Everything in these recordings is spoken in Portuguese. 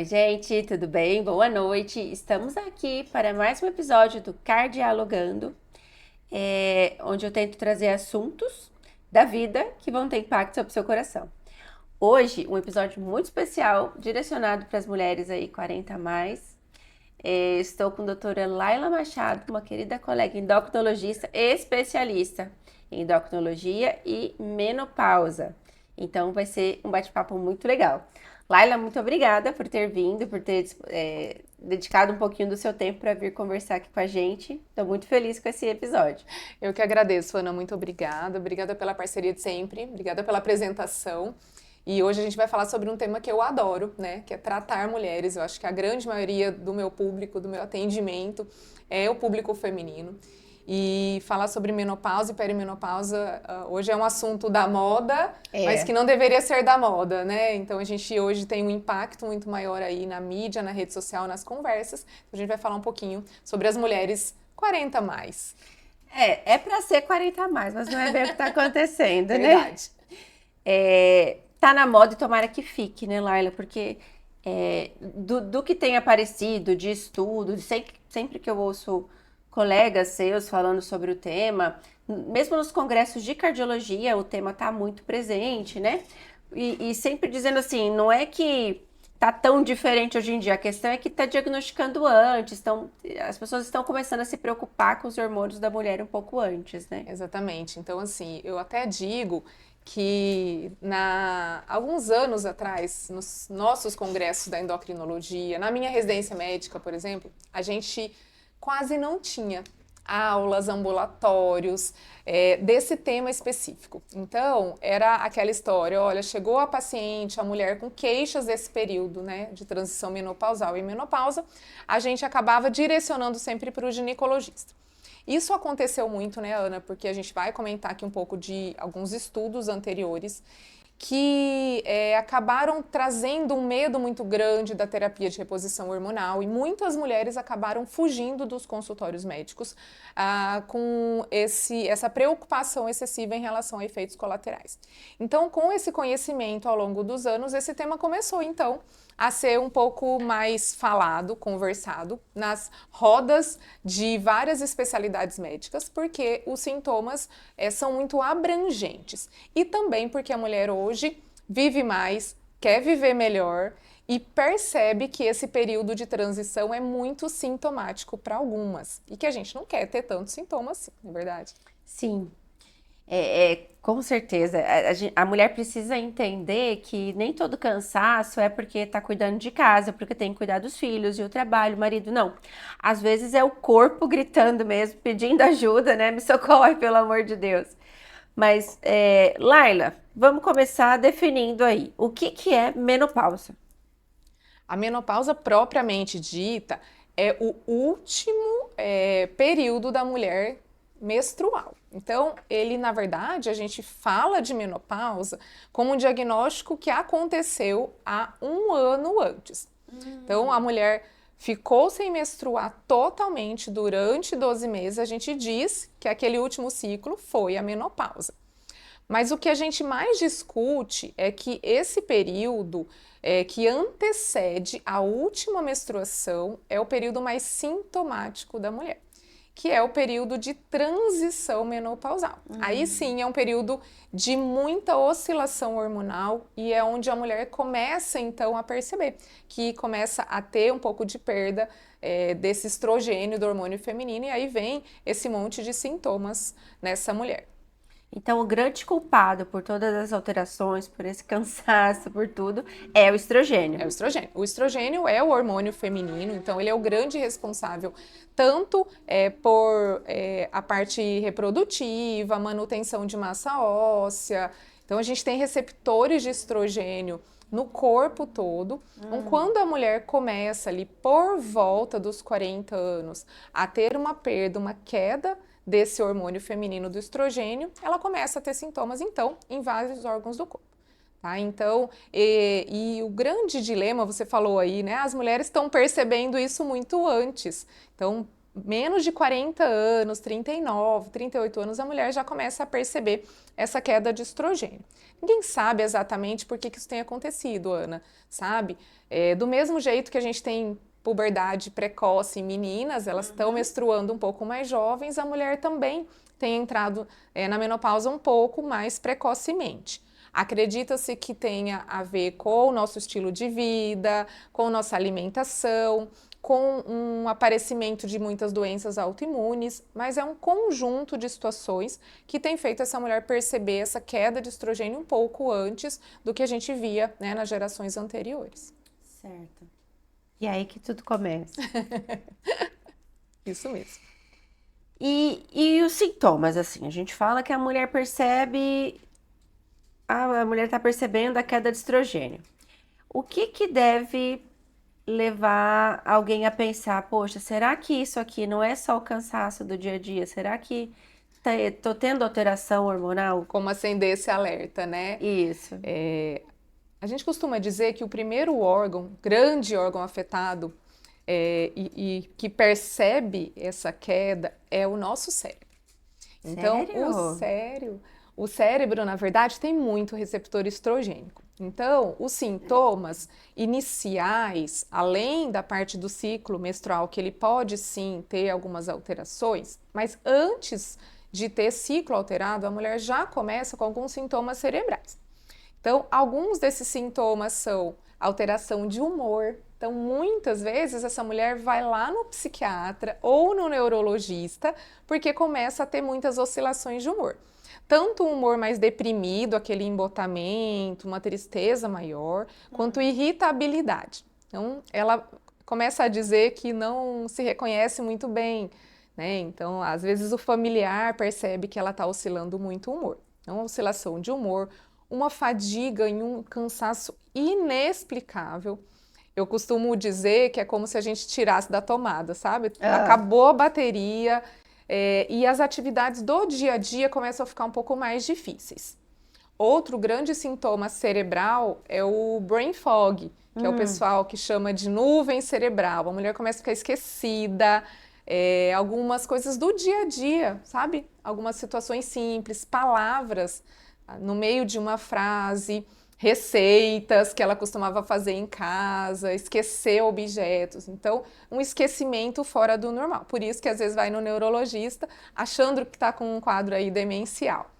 Oi, gente, tudo bem? Boa noite. Estamos aqui para mais um episódio do Cardialogando, onde eu tento trazer assuntos da vida que vão ter impacto sobre o seu coração. Hoje, um episódio muito especial, direcionado para as mulheres aí 40 a mais. Estou com a doutora Laila Machado, uma querida colega endocrinologista, especialista em endocrinologia e menopausa. Então, vai ser um bate-papo muito legal. Laila, muito obrigada por ter vindo, por ter dedicado um pouquinho do seu tempo para vir conversar aqui com a gente. Estou muito feliz com esse episódio. Eu que agradeço, Ana, muito obrigada. Obrigada pela parceria de sempre, obrigada pela apresentação. E hoje a gente vai falar sobre um tema que eu adoro, né? Que é tratar mulheres. Eu acho que a grande maioria do meu público, do meu atendimento, é o público feminino. E falar sobre menopausa e perimenopausa hoje é um assunto da moda, mas que não deveria ser da moda, né? Então a gente hoje tem um impacto muito maior aí na mídia, na rede social, nas conversas. Então, a gente vai falar um pouquinho sobre as mulheres 40 a mais. É para ser 40 a mais, mas não é bem o que está acontecendo, né? Verdade. Tá na moda e tomara que fique, né, Laila? Porque do que tem aparecido de estudo, sempre que eu ouço colegas seus falando sobre o tema, mesmo nos congressos de cardiologia, o tema tá muito presente, né? E sempre dizendo assim, não é que tá tão diferente hoje em dia, a questão é que tá diagnosticando antes, as pessoas estão começando a se preocupar com os hormônios da mulher um pouco antes, né? Exatamente. Então, assim, eu até digo que alguns anos atrás, nos nossos congressos da endocrinologia, na minha residência médica, por exemplo, a gente quase não tinha aulas, ambulatórios, desse tema específico. Então, era aquela história, olha, chegou a paciente, a mulher com queixas desse período, né, de transição menopausal e menopausa, a gente acabava direcionando sempre para o ginecologista. Isso aconteceu muito, né, Ana, porque a gente vai comentar aqui um pouco de alguns estudos anteriores que acabaram trazendo um medo muito grande da terapia de reposição hormonal e muitas mulheres acabaram fugindo dos consultórios médicos com essa preocupação excessiva em relação a efeitos colaterais. Então, com esse conhecimento ao longo dos anos, esse tema começou, então, a ser um pouco mais falado, conversado nas rodas de várias especialidades médicas, porque os sintomas são muito abrangentes e também porque a mulher hoje vive mais, quer viver melhor e percebe que esse período de transição é muito sintomático para algumas e que a gente não quer ter tantos sintomas assim, não é verdade? Sim. Com certeza. A mulher precisa entender que nem todo cansaço é porque tá cuidando de casa, porque tem que cuidar dos filhos e o trabalho, o marido, não. Às vezes é o corpo gritando mesmo, pedindo ajuda, né? Me socorre, pelo amor de Deus. Mas, Laila, vamos começar definindo aí. O que é menopausa? A menopausa propriamente dita é o último período da mulher menstrual. Então, na verdade, a gente fala de menopausa como um diagnóstico que aconteceu há um ano antes. Então, a mulher ficou sem menstruar totalmente durante 12 meses, a gente diz que aquele último ciclo foi a menopausa. Mas o que a gente mais discute é que esse período que antecede a última menstruação é o período mais sintomático da mulher, que é o período de transição menopausal. Aí sim é um período de muita oscilação hormonal e é onde a mulher começa então a perceber que começa a ter um pouco de perda desse estrogênio do hormônio feminino e aí vem esse monte de sintomas nessa mulher. Então, o grande culpado por todas as alterações, por esse cansaço, por tudo, é o estrogênio. É o estrogênio. O estrogênio é o hormônio feminino, então ele é o grande responsável tanto por a parte reprodutiva, manutenção de massa óssea. Então a gente tem receptores de estrogênio no corpo todo. Então, quando a mulher começa ali por volta dos 40 anos a ter uma perda, uma queda desse hormônio feminino do estrogênio, ela começa a ter sintomas, então, em vários órgãos do corpo. Tá? Então, e o grande dilema, você falou aí, né? As mulheres estão percebendo isso muito antes. Então, menos de 40 anos, 39, 38 anos, a mulher já começa a perceber essa queda de estrogênio. Ninguém sabe exatamente por que isso tem acontecido, Ana, sabe? Do mesmo jeito que a gente tem puberdade precoce em meninas, elas estão menstruando um pouco mais jovens, a mulher também tem entrado na menopausa um pouco mais precocemente. Acredita-se que tenha a ver com o nosso estilo de vida, com nossa alimentação, com um aparecimento de muitas doenças autoimunes, mas é um conjunto de situações que tem feito essa mulher perceber essa queda de estrogênio um pouco antes do que a gente via, né, nas gerações anteriores. Certo. E aí que tudo começa. Isso mesmo. E os sintomas, assim, a gente fala que a mulher percebe, a mulher está percebendo a queda de estrogênio. O que deve levar alguém a pensar, poxa, será que isso aqui não é só o cansaço do dia a dia? Será que tô tendo alteração hormonal? Como acender esse alerta, né? Isso. A gente costuma dizer que o primeiro órgão, grande órgão afetado e que percebe essa queda é o nosso cérebro. Então, Sério? o cérebro, na verdade, tem muito receptor estrogênico. Então, os sintomas iniciais, além da parte do ciclo menstrual, que ele pode sim ter algumas alterações, mas antes de ter ciclo alterado, a mulher já começa com alguns sintomas cerebrais. Então, alguns desses sintomas são alteração de humor. Então, muitas vezes essa mulher vai lá no psiquiatra ou no neurologista porque começa a ter muitas oscilações de humor. Tanto um humor mais deprimido, aquele embotamento, uma tristeza maior, quanto irritabilidade. Então, ela começa a dizer que não se reconhece muito bem, né? Então, às vezes o familiar percebe que ela está oscilando muito o humor. Então, oscilação de humor, uma fadiga e um cansaço inexplicável. Eu costumo dizer que é como se a gente tirasse da tomada, sabe? Acabou a bateria e as atividades do dia a dia começam a ficar um pouco mais difíceis. Outro grande sintoma cerebral é o brain fog, que é o pessoal que chama de nuvem cerebral. A mulher começa a ficar esquecida, algumas coisas do dia a dia, sabe? Algumas situações simples, palavras no meio de uma frase, receitas que ela costumava fazer em casa, esquecer objetos. Então, um esquecimento fora do normal. Por isso que às vezes vai no neurologista achando que está com um quadro aí demencial.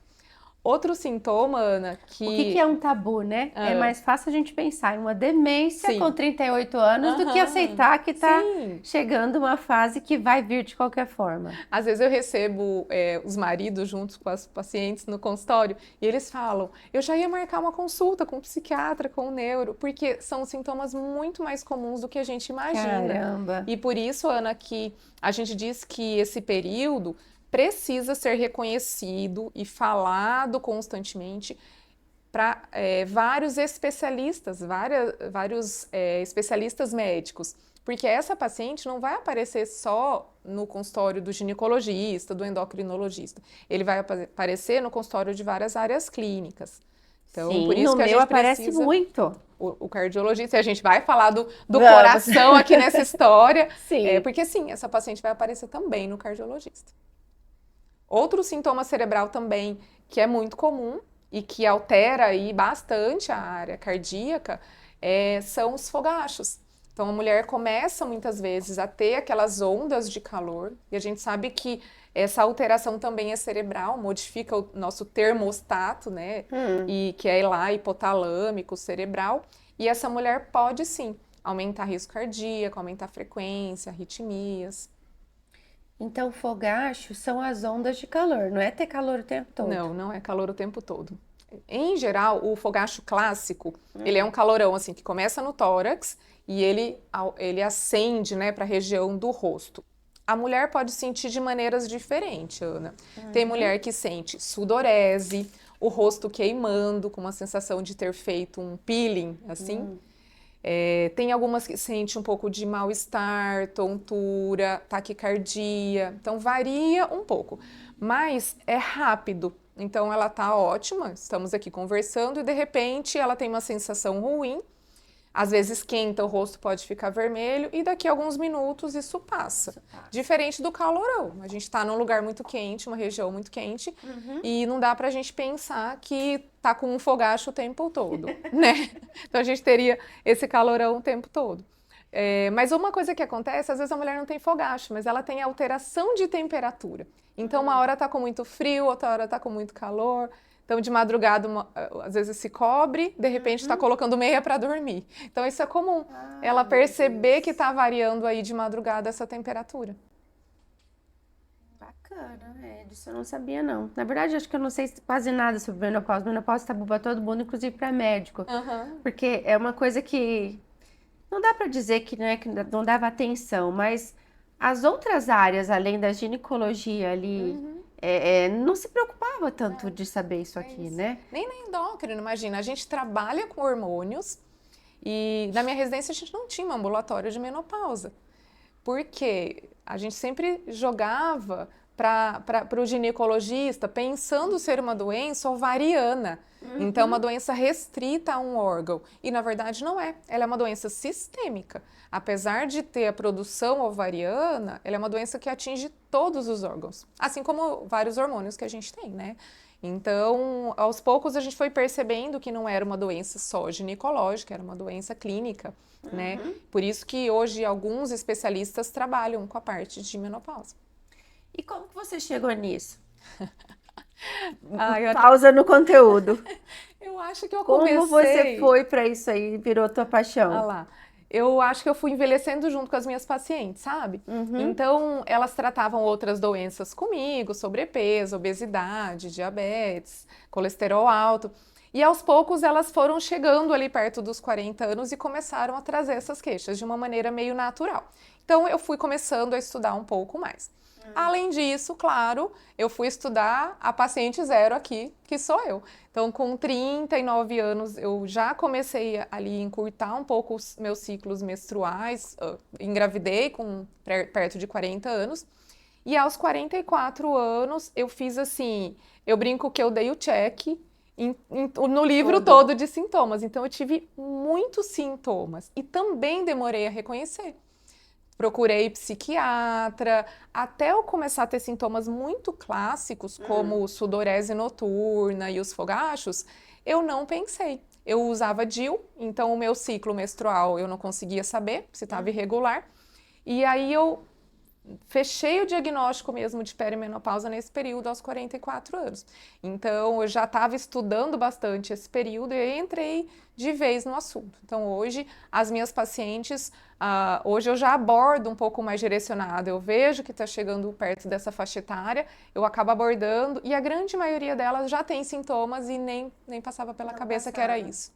Outro sintoma, Ana, O que é um tabu, né? É mais fácil a gente pensar em uma demência Sim. com 38 anos do que aceitar que está chegando uma fase que vai vir de qualquer forma. Às vezes eu recebo os maridos juntos com as pacientes no consultório e eles falam, eu já ia marcar uma consulta com o psiquiatra, com o neuro, porque são sintomas muito mais comuns do que a gente imagina. Caramba! E por isso, Ana, que a gente diz que esse período precisa ser reconhecido e falado constantemente para vários especialistas, vários especialistas médicos, porque essa paciente não vai aparecer só no consultório do ginecologista, do endocrinologista, ele vai aparecer no consultório de várias áreas clínicas. Então, Sim, por isso no que a meu gente aparece precisa muito. o cardiologista, e a gente vai falar do coração aqui nessa história, Sim. porque sim, essa paciente vai aparecer também no cardiologista. Outro sintoma cerebral também que é muito comum e que altera aí bastante a área cardíaca são os fogachos. Então a mulher começa muitas vezes a ter aquelas ondas de calor e a gente sabe que essa alteração também é cerebral, modifica o nosso termostato, né? E que é lá hipotalâmico, cerebral. E essa mulher pode sim aumentar risco cardíaco, aumentar a frequência, arritmias. Então, fogacho são as ondas de calor, não é ter calor o tempo todo. Não, não é calor o tempo todo. Em geral, o fogacho clássico, ele é um calorão assim que começa no tórax e ele ascende, né, para a região do rosto. A mulher pode sentir de maneiras diferentes, Ana. Tem mulher que sente sudorese, o rosto queimando, com uma sensação de ter feito um peeling, assim. Tem algumas que sentem um pouco de mal-estar, tontura, taquicardia. Então, varia um pouco. Mas é rápido. Então, ela tá ótima, estamos aqui conversando e, de repente, ela tem uma sensação ruim. Às vezes esquenta, o rosto pode ficar vermelho e daqui a alguns minutos isso passa. Diferente do calorão. A gente está num lugar muito quente, uma região muito quente, e não dá pra gente pensar que tá com um fogacho o tempo todo, né? Então a gente teria esse calorão o tempo todo. Mas uma coisa que acontece, às vezes a mulher não tem fogacho, mas ela tem alteração de temperatura. Então uma hora tá com muito frio, outra hora tá com muito calor. Então, de madrugada, às vezes se cobre, de repente está colocando meia para dormir. Então, isso é comum, ela perceber que está variando aí de madrugada essa temperatura. Bacana, disso eu não sabia, não. Na verdade, acho que eu não sei quase nada sobre menopausa. Menopausa é tabu pra todo mundo, inclusive para médico. Porque é uma coisa que não dá para dizer que, né, que não dava atenção, mas as outras áreas, além da ginecologia ali, não se preocupava tanto de saber isso aqui, né? Nem na endócrino, imagina. A gente trabalha com hormônios e na minha residência a gente não tinha um ambulatório de menopausa. Porque a gente sempre jogava para o ginecologista pensando ser uma doença ovariana. Então, uma doença restrita a um órgão. E, na verdade, não é. Ela é uma doença sistêmica. Apesar de ter a produção ovariana, ela é uma doença que atinge todos os órgãos. Assim como vários hormônios que a gente tem, né? Então, aos poucos, a gente foi percebendo que não era uma doença só ginecológica, era uma doença clínica, né? Por isso que hoje alguns especialistas trabalham com a parte de menopausa. E como que você chegou nisso? Pausa no conteúdo. Eu acho que eu comecei... Como você foi para isso aí, virou tua paixão? Ah lá. Eu acho que eu fui envelhecendo junto com as minhas pacientes, sabe? Então, elas tratavam outras doenças comigo, sobrepeso, obesidade, diabetes, colesterol alto. E aos poucos elas foram chegando ali perto dos 40 anos e começaram a trazer essas queixas de uma maneira meio natural. Então, eu fui começando a estudar um pouco mais. Além disso, claro, eu fui estudar a paciente zero aqui, que sou eu. Então, com 39 anos, eu já comecei ali a encurtar um pouco os meus ciclos menstruais, engravidei com perto de 40 anos. E aos 44 anos, eu fiz assim, eu brinco que eu dei o check no livro todo de sintomas. Então, eu tive muitos sintomas e também demorei a reconhecer. Procurei psiquiatra, até eu começar a ter sintomas muito clássicos, como sudorese noturna e os fogachos, eu não pensei. Eu usava DIU, então o meu ciclo menstrual eu não conseguia saber se estava irregular. E aí eu fechei o diagnóstico mesmo de perimenopausa nesse período, aos 44 anos. Então, eu já estava estudando bastante esse período e entrei de vez no assunto. Então, hoje, as minhas pacientes, hoje eu já abordo um pouco mais direcionado. Eu vejo que está chegando perto dessa faixa etária, eu acabo abordando e a grande maioria delas já tem sintomas e nem passava pela cabeça que era isso.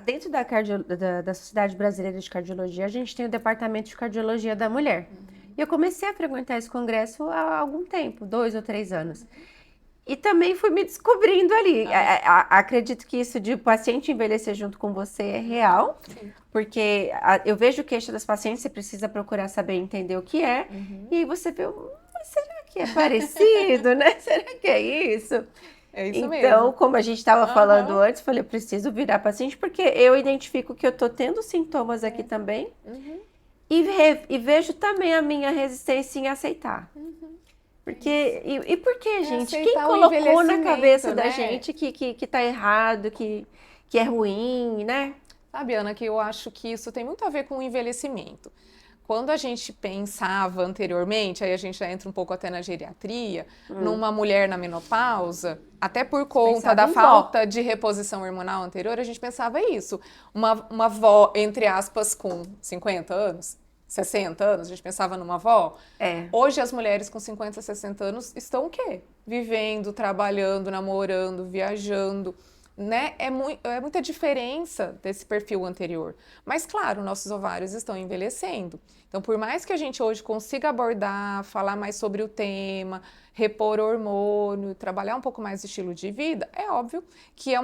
Dentro da Sociedade Brasileira de Cardiologia, a gente tem o Departamento de Cardiologia da Mulher. E eu comecei a frequentar esse congresso há algum tempo, 2 ou 3 anos. E também fui me descobrindo ali. Acredito que isso de o paciente envelhecer junto com você é real, porque eu vejo queixa das pacientes, você precisa procurar saber entender o que é, e aí você vê, mas será que é parecido, né? Será que é isso? É isso mesmo. Então, como a gente estava falando antes, falei, eu preciso virar paciente, porque eu identifico que eu estou tendo sintomas aqui também, e vejo também a minha resistência em aceitar. Porque, e por que, gente? Quem colocou na cabeça da gente que tá errado, que é ruim, né? Sabe, Ana, que eu acho que isso tem muito a ver com o envelhecimento. Quando a gente pensava anteriormente, aí a gente já entra um pouco até na geriatria, numa mulher na menopausa, até por conta da falta de reposição hormonal anterior, a gente pensava isso. Uma avó, entre aspas, com 50 anos, 60 anos, a gente pensava numa avó. Hoje as mulheres com 50, 60 anos estão o quê? Vivendo, trabalhando, namorando, viajando. Né? É muita diferença desse perfil anterior. Mas, claro, nossos ovários estão envelhecendo. Então, por mais que a gente hoje consiga abordar, falar mais sobre o tema, repor hormônio, trabalhar um pouco mais de estilo de vida, é óbvio que é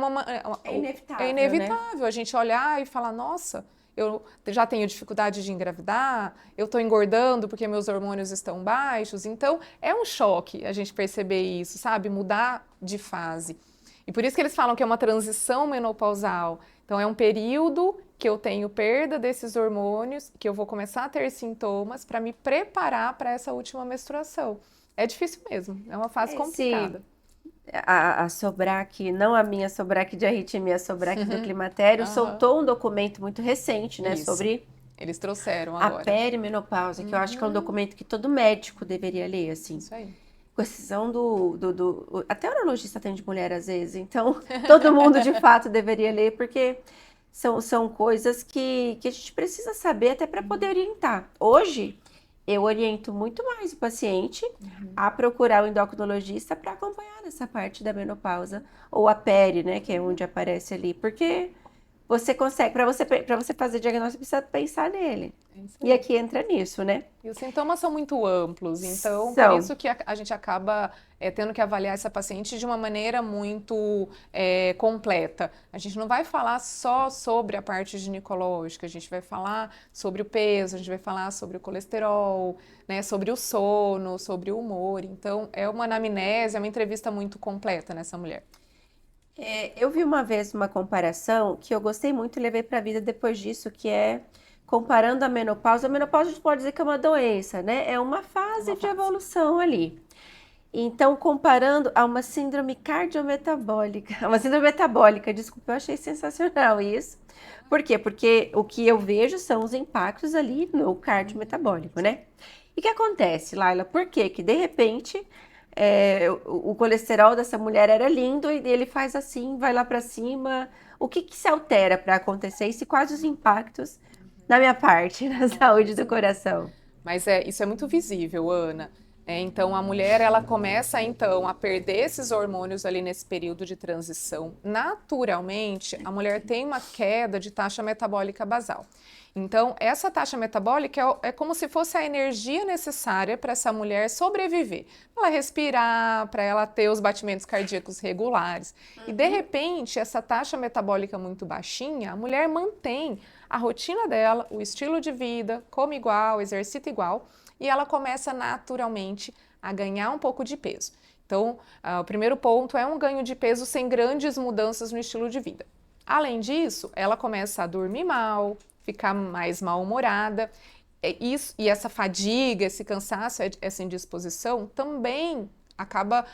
inevitável. É inevitável, né? A gente olhar e falar, nossa, eu já tenho dificuldade de engravidar, eu estou engordando porque meus hormônios estão baixos. Então, é um choque a gente perceber isso, sabe? Mudar de fase. E por isso que eles falam que é uma transição menopausal. Então, é um período que eu tenho perda desses hormônios, que eu vou começar a ter sintomas para me preparar para essa última menstruação. É difícil mesmo, é uma fase Esse, complicada. a Sobrac, não a minha Sobrac de arritmia, a Sobrac do climatério, Aham. soltou um documento muito recente, né, Isso, sobre eles trouxeram a agora. perimenopausa, que eu acho que é um documento que todo médico deveria ler, assim. Isso aí. Com exceção até urologista atende mulher às vezes, então todo mundo de fato deveria ler, porque são coisas que a gente precisa saber até para poder orientar. Hoje, eu oriento muito mais o paciente a procurar o endocrinologista para acompanhar essa parte da menopausa, ou a peri, né, que é onde aparece ali, porque você consegue, para você fazer diagnóstico, precisa pensar nele. É isso E aí. aqui entra nisso, né? E os sintomas são muito amplos, então por São. isso que a gente acaba tendo que avaliar essa paciente de uma maneira muito completa. A gente não vai falar só sobre a parte ginecológica, a gente vai falar sobre o peso, a gente vai falar sobre o colesterol, né, sobre o sono, sobre o humor. Então é uma anamnese, é uma entrevista muito completa nessa mulher. Eu vi uma vez uma comparação que eu gostei muito e levei para a vida depois disso, que é comparando a menopausa. A menopausa a gente pode dizer que é uma doença, né? É uma É uma fase de fase. evolução ali. Então, comparando a uma síndrome cardiometabólica, uma síndrome metabólica, desculpa, eu achei sensacional isso. Por quê? Porque o que eu vejo são os impactos ali no cardiometabólico, né? E o que acontece, Laila? Por quê? Que de repente o colesterol dessa mulher era lindo e ele faz assim, vai lá para cima. O que que se altera para acontecer isso e quais os impactos na minha parte, na É saúde isso do mesmo. coração? Mas isso é muito visível, Ana. Então a mulher ela começa então a perder esses hormônios ali nesse período de transição. Naturalmente, a mulher tem uma queda de taxa metabólica basal. Então essa taxa metabólica é como se fosse a energia necessária para essa mulher sobreviver, para ela respirar, para ela ter os batimentos cardíacos regulares. E de repente essa taxa metabólica muito baixinha, a mulher mantém a rotina dela, o estilo de vida, come igual, exercita igual, e ela começa naturalmente a ganhar um pouco de peso. Então, o primeiro ponto é um ganho de peso sem grandes mudanças no estilo de vida. Além disso, ela começa a dormir mal, ficar mais mal-humorada, e essa fadiga, esse cansaço, essa indisposição também acaba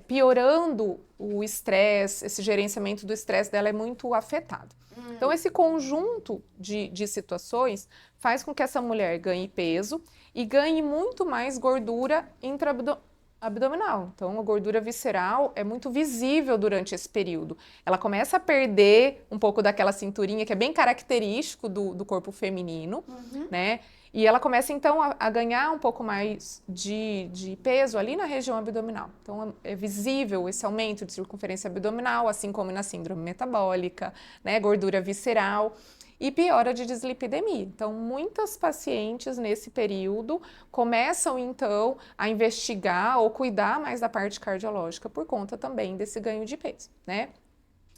piorando o estresse, esse gerenciamento do estresse dela é muito afetado. Então, esse conjunto de situações faz com que essa mulher ganhe peso e ganhe muito mais gordura intraabdominal. Então, a gordura visceral é muito visível durante esse período. Ela começa a perder um pouco daquela cinturinha que é bem característico do corpo feminino, né? E ela começa então a ganhar um pouco mais de peso ali na região abdominal. Então é visível esse aumento de circunferência abdominal, assim como na síndrome metabólica, né, gordura visceral e piora de dislipidemia. Então muitas pacientes nesse período começam então a investigar ou cuidar mais da parte cardiológica por conta também desse ganho de peso, né?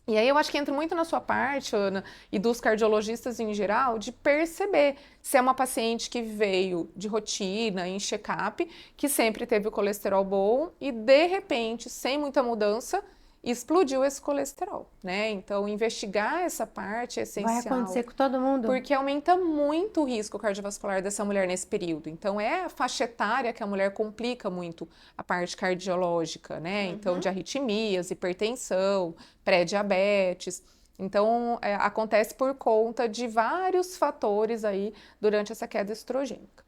E aí eu acho que entra muito na sua parte, Ana, e dos cardiologistas em geral, de perceber se é uma paciente que veio de rotina, em check-up, que sempre teve o colesterol bom e, de repente, sem muita mudança, explodiu esse colesterol, né? Então, investigar essa parte é Vai essencial, acontecer com todo mundo? porque aumenta muito o risco cardiovascular dessa mulher nesse período. Então, é a faixa etária que a mulher complica muito a parte cardiológica, né? Então, de arritmias, hipertensão, pré-diabetes. Então, acontece por conta de vários fatores aí durante essa queda estrogênica.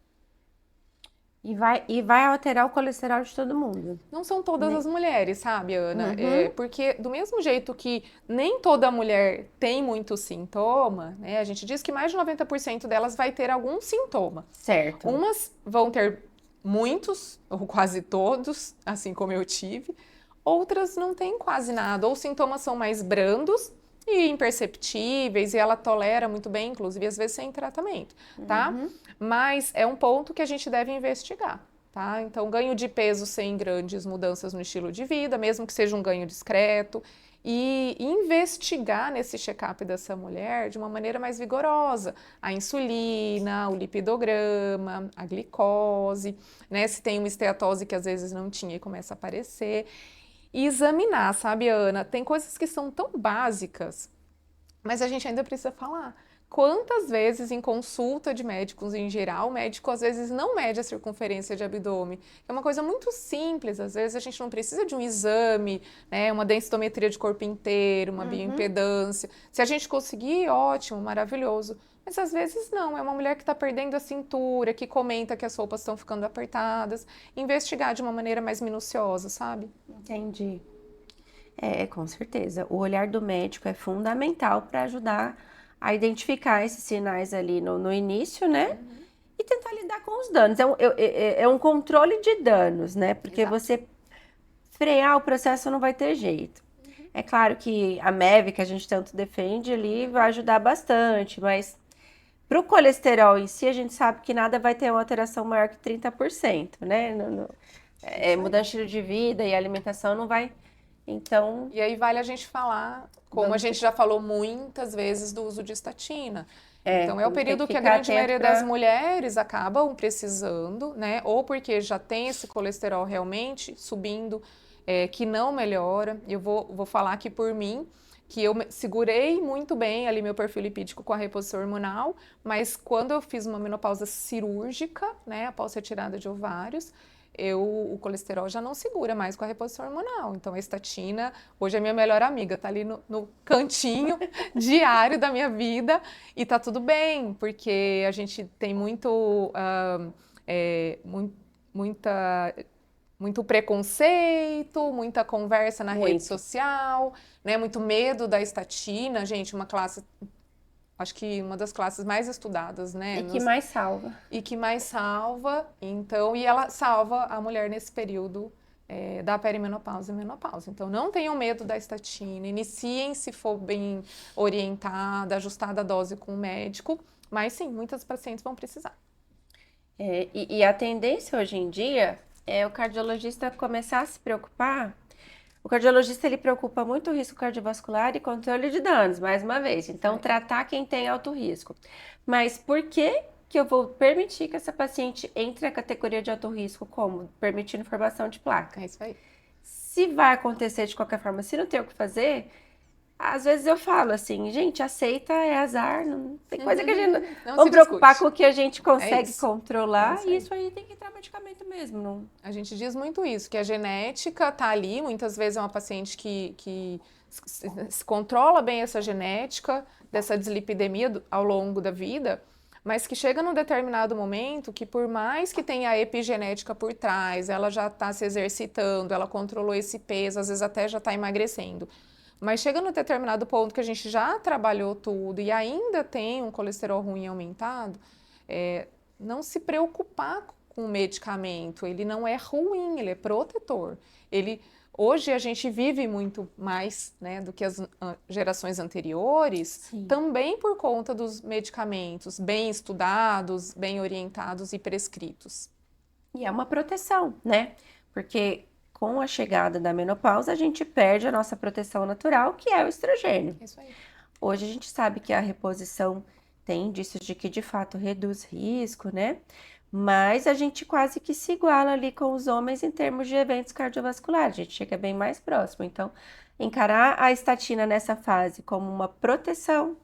E vai alterar o colesterol de todo mundo, Não são todas né? as mulheres, sabe, Ana? Uhum, Porque do mesmo jeito que nem toda mulher tem muito sintoma, né? A gente diz que mais de 90% delas vai ter algum sintoma. certo. Umas vão ter muitos, ou quase todos, assim como eu tive. Outras não têm quase nada, ou os sintomas são mais brandos e imperceptíveis, e ela tolera muito bem, inclusive às vezes sem tratamento, tá? Mas é um ponto que a gente deve investigar. Tá? Então, ganho de peso sem grandes mudanças no estilo de vida, mesmo que seja um ganho discreto, e investigar nesse check-up dessa mulher de uma maneira mais vigorosa. A insulina, o lipidograma, a glicose, né? Se tem uma esteatose que às vezes não tinha e começa a aparecer. E examinar, sabe, Ana? Tem coisas que são tão básicas. Mas a gente ainda precisa falar. Quantas vezes em consulta de médicos em geral, o médico às vezes não mede a circunferência de abdômen. É uma coisa muito simples, às vezes a gente não precisa de um exame, né, uma densitometria de corpo inteiro, uma bioimpedância. Se a gente conseguir, ótimo, maravilhoso. Mas às vezes não, é uma mulher que está perdendo a cintura, que comenta que as roupas estão ficando apertadas. Investigar de uma maneira mais minuciosa, sabe? Entendi. Com certeza. O olhar do médico é fundamental para ajudar a identificar esses sinais ali no início, né? E tentar lidar com os danos. É um controle de danos, né? Porque Exato. você frear o processo não vai ter jeito. É claro que a MEV, que a gente tanto defende ali, vai ajudar bastante, mas para o colesterol em si, a gente sabe que nada vai ter uma alteração maior que 30%, né? Mudar estilo de vida e alimentação não vai. Então, E aí vale a gente falar, como a vamos gente já falou muitas vezes, do uso de estatina. Então, é o vamos ter período que a ficar grande atento maioria pra... das mulheres acabam precisando, né? Ou porque já tem esse colesterol realmente subindo, que não melhora. Eu vou falar aqui por mim, que eu segurei muito bem ali meu perfil lipídico com a reposição hormonal, mas quando eu fiz uma menopausa cirúrgica, né, após retirada de ovários, o colesterol já não segura mais com a reposição hormonal. Então, a estatina, hoje é minha melhor amiga, tá ali no cantinho diário da minha vida e tá tudo bem, porque a gente tem muita, muito preconceito, muita conversa na rede Muito. social, né? Muito medo da estatina, gente, uma classe, acho que uma das classes mais estudadas, né? E que mais salva. E que mais salva, então, e ela salva a mulher nesse período da perimenopausa e menopausa. Então, não tenham medo da estatina, iniciem se for bem orientada, ajustada a dose com o médico, mas sim, muitas pacientes vão precisar. E a tendência hoje em dia é o cardiologista começar a se preocupar. O cardiologista ele preocupa muito o risco cardiovascular e controle de danos, mais uma vez. Então, tratar quem tem alto risco. Mas por que eu vou permitir que essa paciente entre na categoria de alto risco? Como? Permitindo formação de placa. É isso aí. Se vai acontecer de qualquer forma, se não tem o que fazer, às vezes eu falo assim, gente, aceita, é azar, não tem coisa que a gente Não vamos se preocupar discute. com o que a gente consegue isso. controlar, É e isso isso aí tem que entrar medicamento mesmo, não. A gente diz muito isso, que a genética tá ali, muitas vezes é uma paciente que se controla bem essa genética, dessa dislipidemia ao longo da vida, mas que chega num determinado momento que por mais que tenha a epigenética por trás, ela já está se exercitando, ela controlou esse peso, às vezes até já está emagrecendo. Mas chega num determinado ponto que a gente já trabalhou tudo e ainda tem um colesterol ruim aumentado, não se preocupar com o medicamento, ele não é ruim, ele é protetor. Hoje a gente vive muito mais, né, do que as gerações anteriores, Sim. também por conta dos medicamentos bem estudados, bem orientados e prescritos. E é uma proteção, né? Porque com a chegada da menopausa, a gente perde a nossa proteção natural, que é o estrogênio. Isso aí. Hoje a gente sabe que a reposição tem indícios de que de fato reduz risco, né? Mas a gente quase que se iguala ali com os homens em termos de eventos cardiovasculares, a gente chega bem mais próximo. Então, encarar a estatina nessa fase como uma proteção,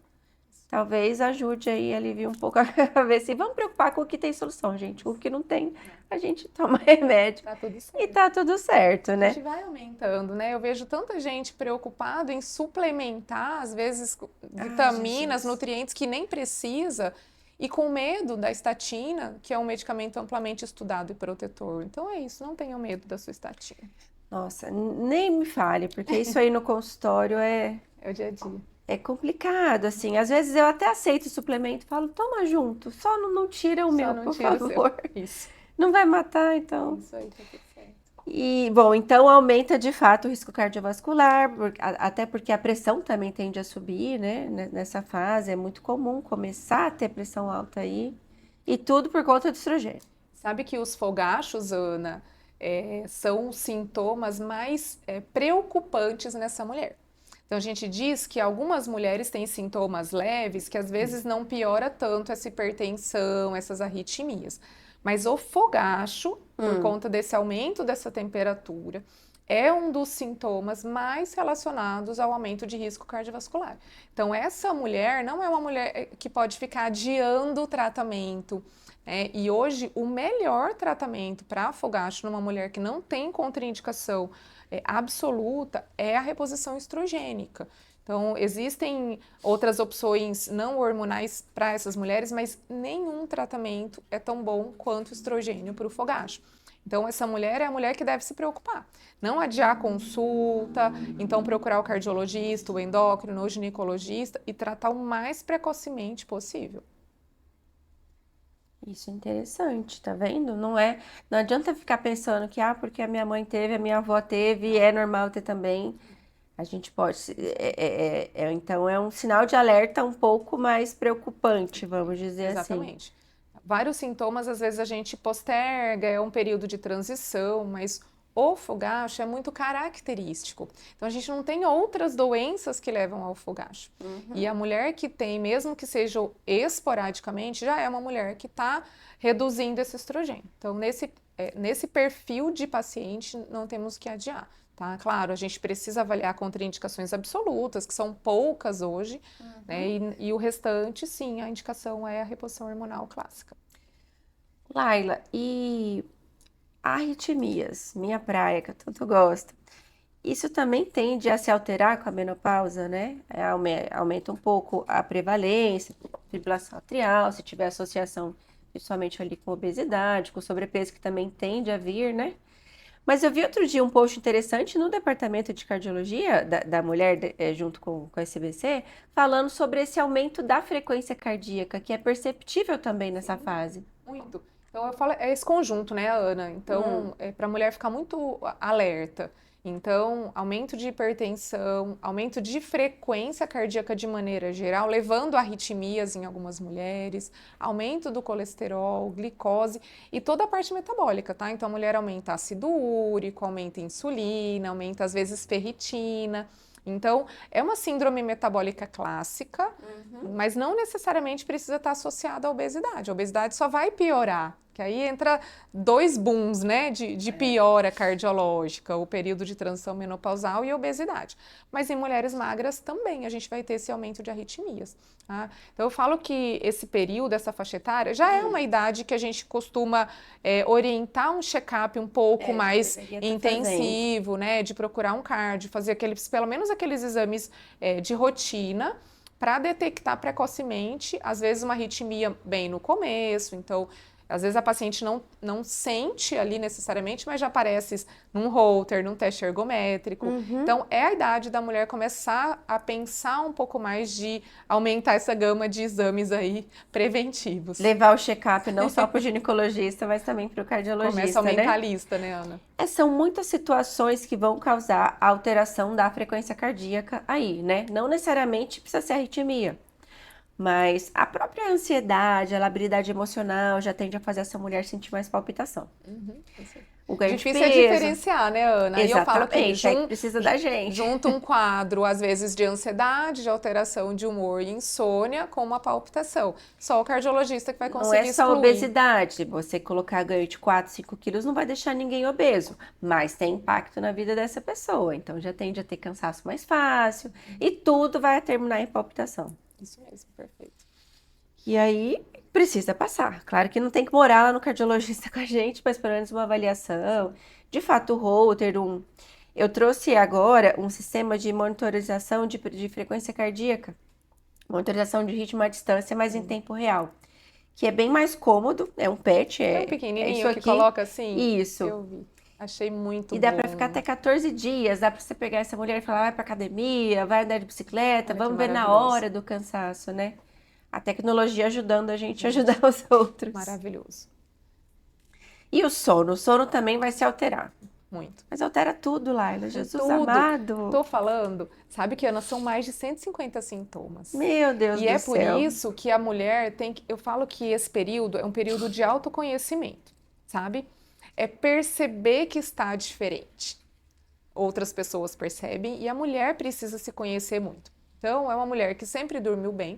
talvez ajude aí a aliviar um pouco a ver se vamos preocupar com o que tem solução, gente. O que não tem, a gente toma remédio Tá tudo e certo. tá tudo certo, A né? gente vai aumentando, né? Eu vejo tanta gente preocupada em suplementar, às vezes, vitaminas, Jesus. nutrientes que nem precisa, e com medo da estatina, que é um medicamento amplamente estudado e protetor. Então é isso, não tenham medo da sua estatina. Nossa, nem me fale, porque isso aí no consultório É o dia a dia. é complicado, assim. Às vezes eu até aceito o suplemento, falo, toma junto, só não tira o Só meu, não por tira o seu. favor. Isso. Não vai matar, então. Isso aí, tá tudo certo. E, bom, então aumenta de fato o risco cardiovascular, até porque a pressão também tende a subir, né? Nessa fase, é muito comum começar a ter pressão alta aí, e tudo por conta do estrogênio. Sabe que os fogachos, Ana, são os sintomas mais preocupantes nessa mulher. Então, a gente diz que algumas mulheres têm sintomas leves, que às vezes não piora tanto essa hipertensão, essas arritmias. Mas o fogacho por conta desse aumento dessa temperatura. É um dos sintomas mais relacionados ao aumento de risco cardiovascular. Então, essa mulher não é uma mulher que pode ficar adiando o tratamento. E hoje, o melhor tratamento para fogacho numa mulher que não tem contraindicação absoluta é a reposição estrogênica. Então, existem outras opções não hormonais para essas mulheres, mas nenhum tratamento é tão bom quanto o estrogênio para o fogacho. Então, essa mulher é a mulher que deve se preocupar. Não adiar a consulta, então procurar o cardiologista, o endócrino, o ginecologista e tratar o mais precocemente possível. Isso é interessante, tá vendo? Não adianta ficar pensando que, porque a minha mãe teve, a minha avó teve, é normal ter também. A gente pode, então é um sinal de alerta um pouco mais preocupante, vamos dizer assim. Exatamente. Vários sintomas, às vezes a gente posterga, é um período de transição, mas o fogacho é muito característico. Então, a gente não tem outras doenças que levam ao fogacho. E a mulher que tem, mesmo que seja esporadicamente, já é uma mulher que está reduzindo esse estrogênio. Então, nesse perfil de paciente, não temos que adiar. Tá? Claro, a gente precisa avaliar contraindicações absolutas, que são poucas hoje, né? E o restante, sim, a indicação é a reposição hormonal clássica. Laila, e arritmias, minha praia, que eu tanto gosto. Isso também tende a se alterar com a menopausa, né? Aumenta um pouco a prevalência, fibrilação atrial, se tiver associação, principalmente ali com obesidade, com sobrepeso, que também tende a vir, né? Mas eu vi outro dia um post interessante no departamento de cardiologia da mulher, junto com a SBC, falando sobre esse aumento da frequência cardíaca, que é perceptível também nessa fase. Muito. Então, eu falo, é esse conjunto, né, Ana? Então, é para a mulher ficar muito alerta. Então, aumento de hipertensão, aumento de frequência cardíaca de maneira geral, levando a arritmias em algumas mulheres, aumento do colesterol, glicose e toda a parte metabólica, tá? Então, a mulher aumenta ácido úrico, aumenta insulina, aumenta às vezes ferritina. Então, é uma síndrome metabólica clássica, mas não necessariamente precisa estar associada à obesidade. A obesidade só vai piorar, que aí entra dois booms, né, de piora cardiológica, o período de transição menopausal e a obesidade. Mas em mulheres magras também a gente vai ter esse aumento de arritmias. Tá? Então, eu falo que esse período, essa faixa etária, já é uma idade que a gente costuma orientar um check-up um pouco mais intensivo, né, de procurar um cardio, fazer pelo menos aqueles exames de rotina, para detectar precocemente, às vezes uma arritmia bem no começo, então às vezes a paciente não sente ali necessariamente, mas já aparece num Holter, num teste ergométrico. Então, é a idade da mulher começar a pensar um pouco mais de aumentar essa gama de exames aí preventivos. Levar o check-up não só para o ginecologista, mas também para o cardiologista, Começa a aumentar né? a lista, né, Ana? São muitas situações que vão causar a alteração da frequência cardíaca aí, né? Não necessariamente precisa ser arritmia. Mas a própria ansiedade, a labilidade emocional já tende a fazer essa mulher sentir mais palpitação. O ganho de Difícil é peso. diferenciar, né, Ana? Exatamente, E eu falo que precisa da gente. Junta um quadro, às vezes, de ansiedade, de alteração de humor e insônia com uma palpitação. Só o cardiologista que vai conseguir Não é só excluir. obesidade. Você colocar ganho de 4, 5 quilos não vai deixar ninguém obeso, mas tem impacto na vida dessa pessoa. Então já tende a ter cansaço mais fácil e tudo vai terminar em palpitação. Isso mesmo, perfeito. E aí precisa passar. Claro que não tem que morar lá no cardiologista com a gente, mas pelo menos uma avaliação. De fato, o Holter, eu trouxe agora um sistema de monitorização de frequência cardíaca, monitorização de ritmo à distância, mas em tempo real, que é bem mais cômodo, é um PET, É um isso pequenininho que aqui. coloca assim? Isso. Eu vi. Achei muito E dá bom. pra ficar até 14 dias, dá pra você pegar essa mulher e falar, vai pra academia, vai andar de bicicleta, Olha que vamos ver na maravilhoso. hora do cansaço, né? A tecnologia ajudando a gente a ajudar os outros. Maravilhoso. E o sono também vai se alterar. Muito. Mas altera tudo, Laila, Jesus Tudo. amado. Tô falando, sabe que, Ana, são mais de 150 sintomas. Meu Deus do E é céu. por isso que a mulher tem que. Eu falo que esse período é um período de autoconhecimento, sabe? É perceber que está diferente. Outras pessoas percebem e a mulher precisa se conhecer muito. Então, é uma mulher que sempre dormiu bem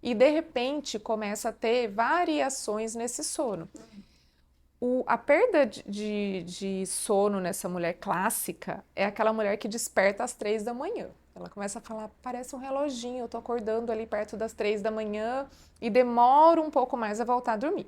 e, de repente, começa a ter variações nesse sono. A perda de sono nessa mulher clássica é aquela mulher que desperta às 3 da manhã. Ela começa a falar, parece um reloginho, eu tô acordando ali perto das 3 da manhã e demora um pouco mais a voltar a dormir.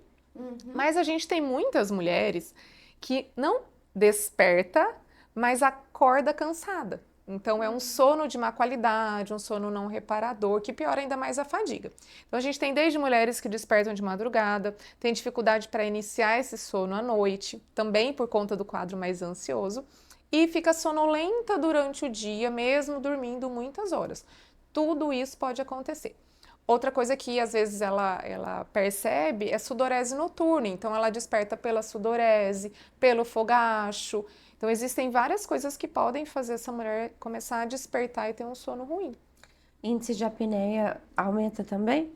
Mas a gente tem muitas mulheres que não desperta, mas acorda cansada. Então, é um sono de má qualidade, um sono não reparador, que piora ainda mais a fadiga. Então, a gente tem desde mulheres que despertam de madrugada, tem dificuldade para iniciar esse sono à noite, também por conta do quadro mais ansioso, e fica sonolenta durante o dia, mesmo dormindo muitas horas. Tudo isso pode acontecer. Outra coisa que às vezes ela percebe é sudorese noturna, então ela desperta pela sudorese, pelo fogacho. Então existem várias coisas que podem fazer essa mulher começar a despertar e ter um sono ruim. Índice de apneia aumenta também?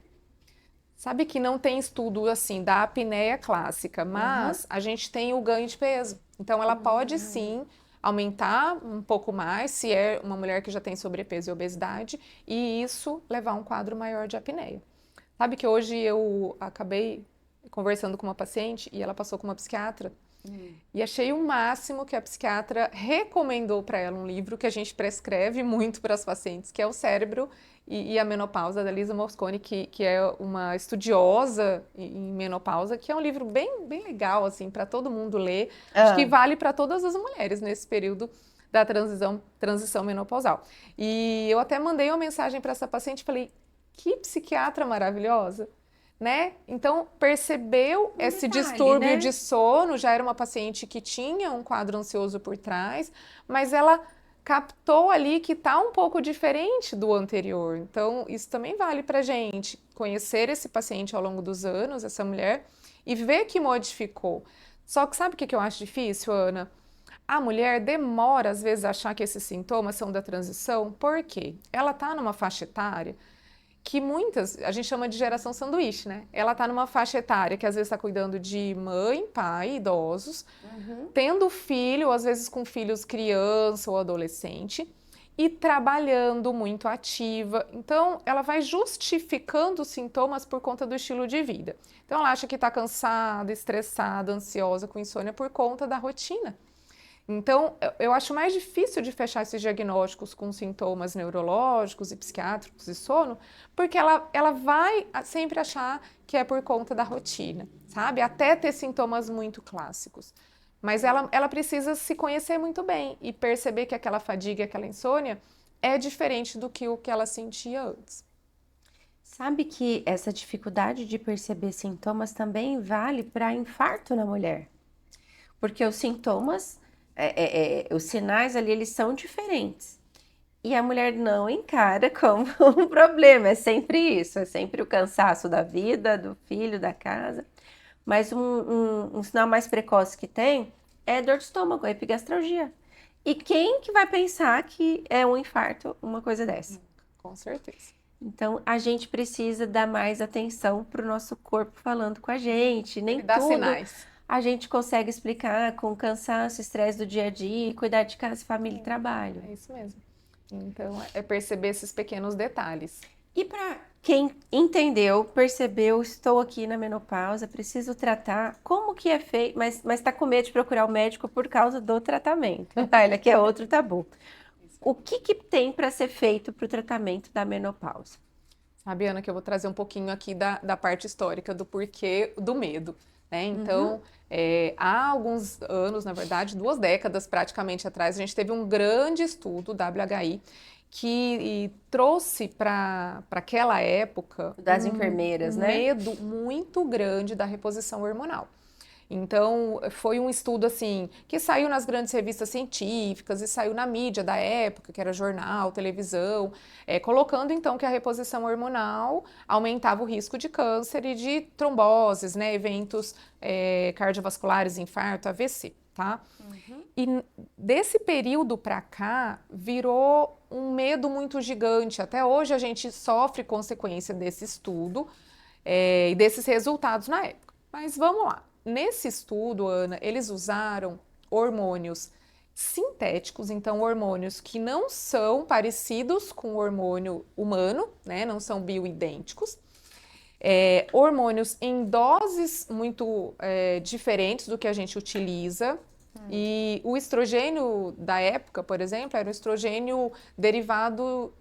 Sabe que não tem estudo assim da apneia clássica, mas a gente tem o ganho de peso. Então ela pode sim aumentar um pouco mais se é uma mulher que já tem sobrepeso e obesidade e isso levar a um quadro maior de apneia. Sabe que hoje eu acabei conversando com uma paciente e ela passou com uma psiquiatra e achei o máximo que a psiquiatra recomendou para ela um livro que a gente prescreve muito para as pacientes, que é O Cérebro e a Menopausa, da Lisa Mosconi, que é uma estudiosa em menopausa, que é um livro bem legal, assim, para todo mundo ler. Acho que vale para todas as mulheres nesse período da transição menopausal. E eu até mandei uma mensagem para essa paciente e falei, que psiquiatra maravilhosa! Né? Então, percebeu esse distúrbio, né, de sono, já era uma paciente que tinha um quadro ansioso por trás, mas ela captou ali que está um pouco diferente do anterior. Então, isso também vale para a gente conhecer esse paciente ao longo dos anos, essa mulher, e ver que modificou. Só que sabe o que eu acho difícil, Ana? A mulher demora, às vezes, a achar que esses sintomas são da transição, porque ela está numa faixa etária que muitas, a gente chama de geração sanduíche, né? Ela está numa faixa etária que às vezes está cuidando de mãe, pai, idosos, tendo filho, às vezes com filhos criança ou adolescente, e trabalhando muito ativa. Então, ela vai justificando os sintomas por conta do estilo de vida. Então, ela acha que está cansada, estressada, ansiosa, com insônia por conta da rotina. Então, eu acho mais difícil de fechar esses diagnósticos com sintomas neurológicos e psiquiátricos e sono, porque ela vai sempre achar que é por conta da rotina, sabe? Até ter sintomas muito clássicos. Mas ela precisa se conhecer muito bem e perceber que aquela fadiga, aquela insônia é diferente do que o que ela sentia antes. Sabe que essa dificuldade de perceber sintomas também vale para infarto na mulher? Porque os sintomas, os sinais ali, eles são diferentes. E a mulher não encara como um problema, é sempre isso, é sempre o cansaço da vida, do filho, da casa. Mas um sinal mais precoce que tem é dor de estômago, é epigastralgia. E quem que vai pensar que é um infarto, uma coisa dessa? Com certeza. Então, a gente precisa dar mais atenção para o nosso corpo falando com a gente. Nem Dá tudo sinais. a gente consegue explicar com cansaço, estresse do dia a dia, cuidar de casa, família e trabalho. É isso mesmo. Então, é perceber esses pequenos detalhes. E para quem entendeu, percebeu, estou aqui na menopausa, preciso tratar, como que é feito, mas está com medo de procurar o médico por causa do tratamento. Olha, que é outro tabu. O que tem para ser feito para o tratamento da menopausa? Sabe, Ana, que eu vou trazer um pouquinho aqui da parte histórica do porquê do medo, né? Então, há alguns anos, na verdade, 2 décadas praticamente atrás, a gente teve um grande estudo, WHI, que trouxe para aquela época Das enfermeiras, né? medo muito grande da reposição hormonal. Então, foi um estudo assim que saiu nas grandes revistas científicas e saiu na mídia da época, que era jornal, televisão, colocando então que a reposição hormonal aumentava o risco de câncer e de tromboses, né, eventos cardiovasculares, infarto, AVC, tá? E desse período para cá virou um medo muito gigante. Até hoje a gente sofre consequência desse estudo e desses resultados na época. Mas vamos lá. Nesse estudo, Ana, eles usaram hormônios sintéticos, então hormônios que não são parecidos com o hormônio humano, né? Não são bioidênticos, Hormônios em doses muito diferentes do que a gente utiliza. E o estrogênio da época, por exemplo, era o estrogênio derivado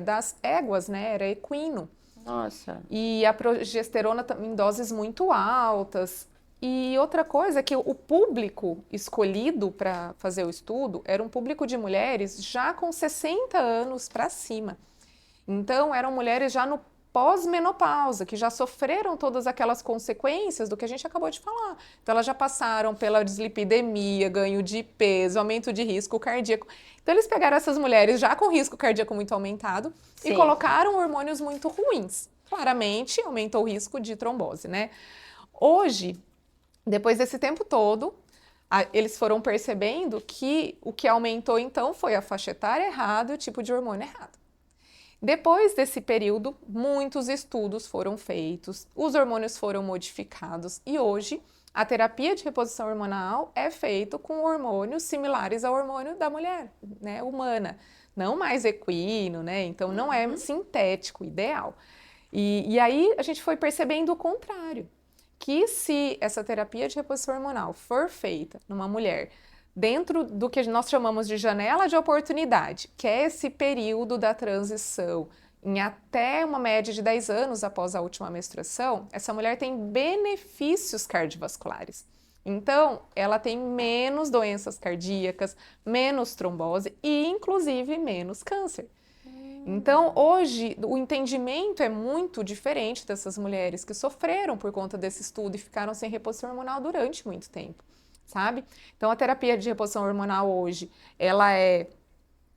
das éguas, né? Era equino. Nossa. E a progesterona em doses muito altas. E outra coisa é que o público escolhido para fazer o estudo era um público de mulheres já com 60 anos para cima. Então, eram mulheres já no pós-menopausa, que já sofreram todas aquelas consequências do que a gente acabou de falar. Então, elas já passaram pela dislipidemia, ganho de peso, aumento de risco cardíaco. Então, eles pegaram essas mulheres já com risco cardíaco muito aumentado e Sim. colocaram hormônios muito ruins. Claramente, aumentou o risco de trombose, né? Hoje, depois desse tempo todo, eles foram percebendo que o que aumentou, então, foi a faixa etária errada e o tipo de hormônio errado. Depois desse período, muitos estudos foram feitos, os hormônios foram modificados e hoje a terapia de reposição hormonal é feita com hormônios similares ao hormônio da mulher, né, humana, não mais equino, né? Então não é sintético, ideal. E aí a gente foi percebendo o contrário, que se essa terapia de reposição hormonal for feita numa mulher dentro do que nós chamamos de janela de oportunidade, que é esse período da transição, em até uma média de 10 anos após a última menstruação, essa mulher tem benefícios cardiovasculares. Então, ela tem menos doenças cardíacas, menos trombose e, inclusive, menos câncer. Então, hoje, o entendimento é muito diferente dessas mulheres que sofreram por conta desse estudo e ficaram sem reposição hormonal durante muito tempo. Sabe? Então, a terapia de reposição hormonal hoje,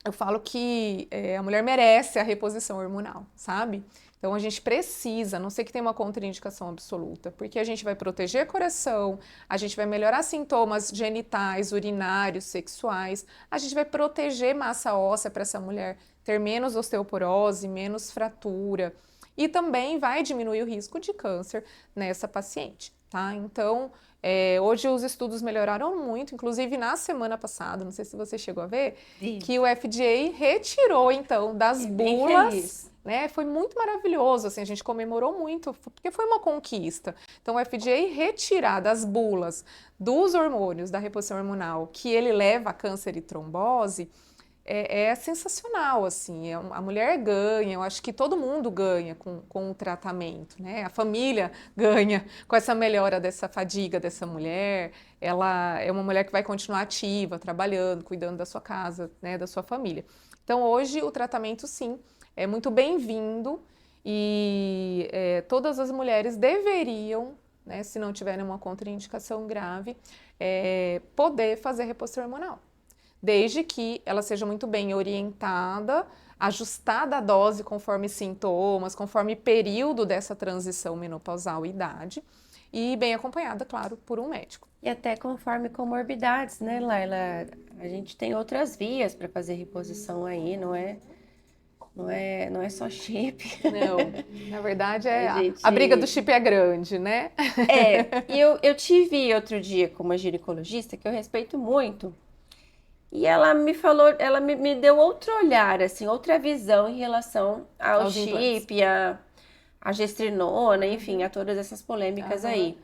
eu falo que a mulher merece a reposição hormonal, sabe? Então, a gente precisa, a não sei que tenha uma contraindicação absoluta, porque a gente vai proteger coração, a gente vai melhorar sintomas genitais, urinários, sexuais, a gente vai proteger massa óssea para essa mulher ter menos osteoporose, menos fratura, e também vai diminuir o risco de câncer nessa paciente, tá? Então, hoje os estudos melhoraram muito, inclusive na semana passada, não sei se você chegou a ver, que o FDA retirou, então, das bulas, né? Foi muito maravilhoso, assim, a gente comemorou muito, porque foi uma conquista. Então, o FDA retirar das bulas dos hormônios da reposição hormonal, que ele leva a câncer e trombose, é sensacional, assim, a mulher ganha, eu acho que todo mundo ganha com o tratamento, né? A família ganha com essa melhora dessa fadiga dessa mulher, ela é uma mulher que vai continuar ativa, trabalhando, cuidando da sua casa, né, da sua família. Então, hoje, o tratamento, sim, é muito bem-vindo e todas as mulheres deveriam, né, se não tiverem uma contraindicação grave, poder fazer reposição hormonal, desde que ela seja muito bem orientada, ajustada a dose conforme sintomas, conforme período dessa transição menopausal e idade, e bem acompanhada, claro, por um médico. E até conforme comorbidades, né, Laila? A gente tem outras vias para fazer reposição aí, não é só chip. Não, na verdade gente... a briga do chip é grande, né? E eu tive outro dia com uma ginecologista que eu respeito muito. E ela me falou, ela me deu outro olhar, assim, outra visão em relação ao chip, a gestrinona, enfim, a todas essas polêmicas aí.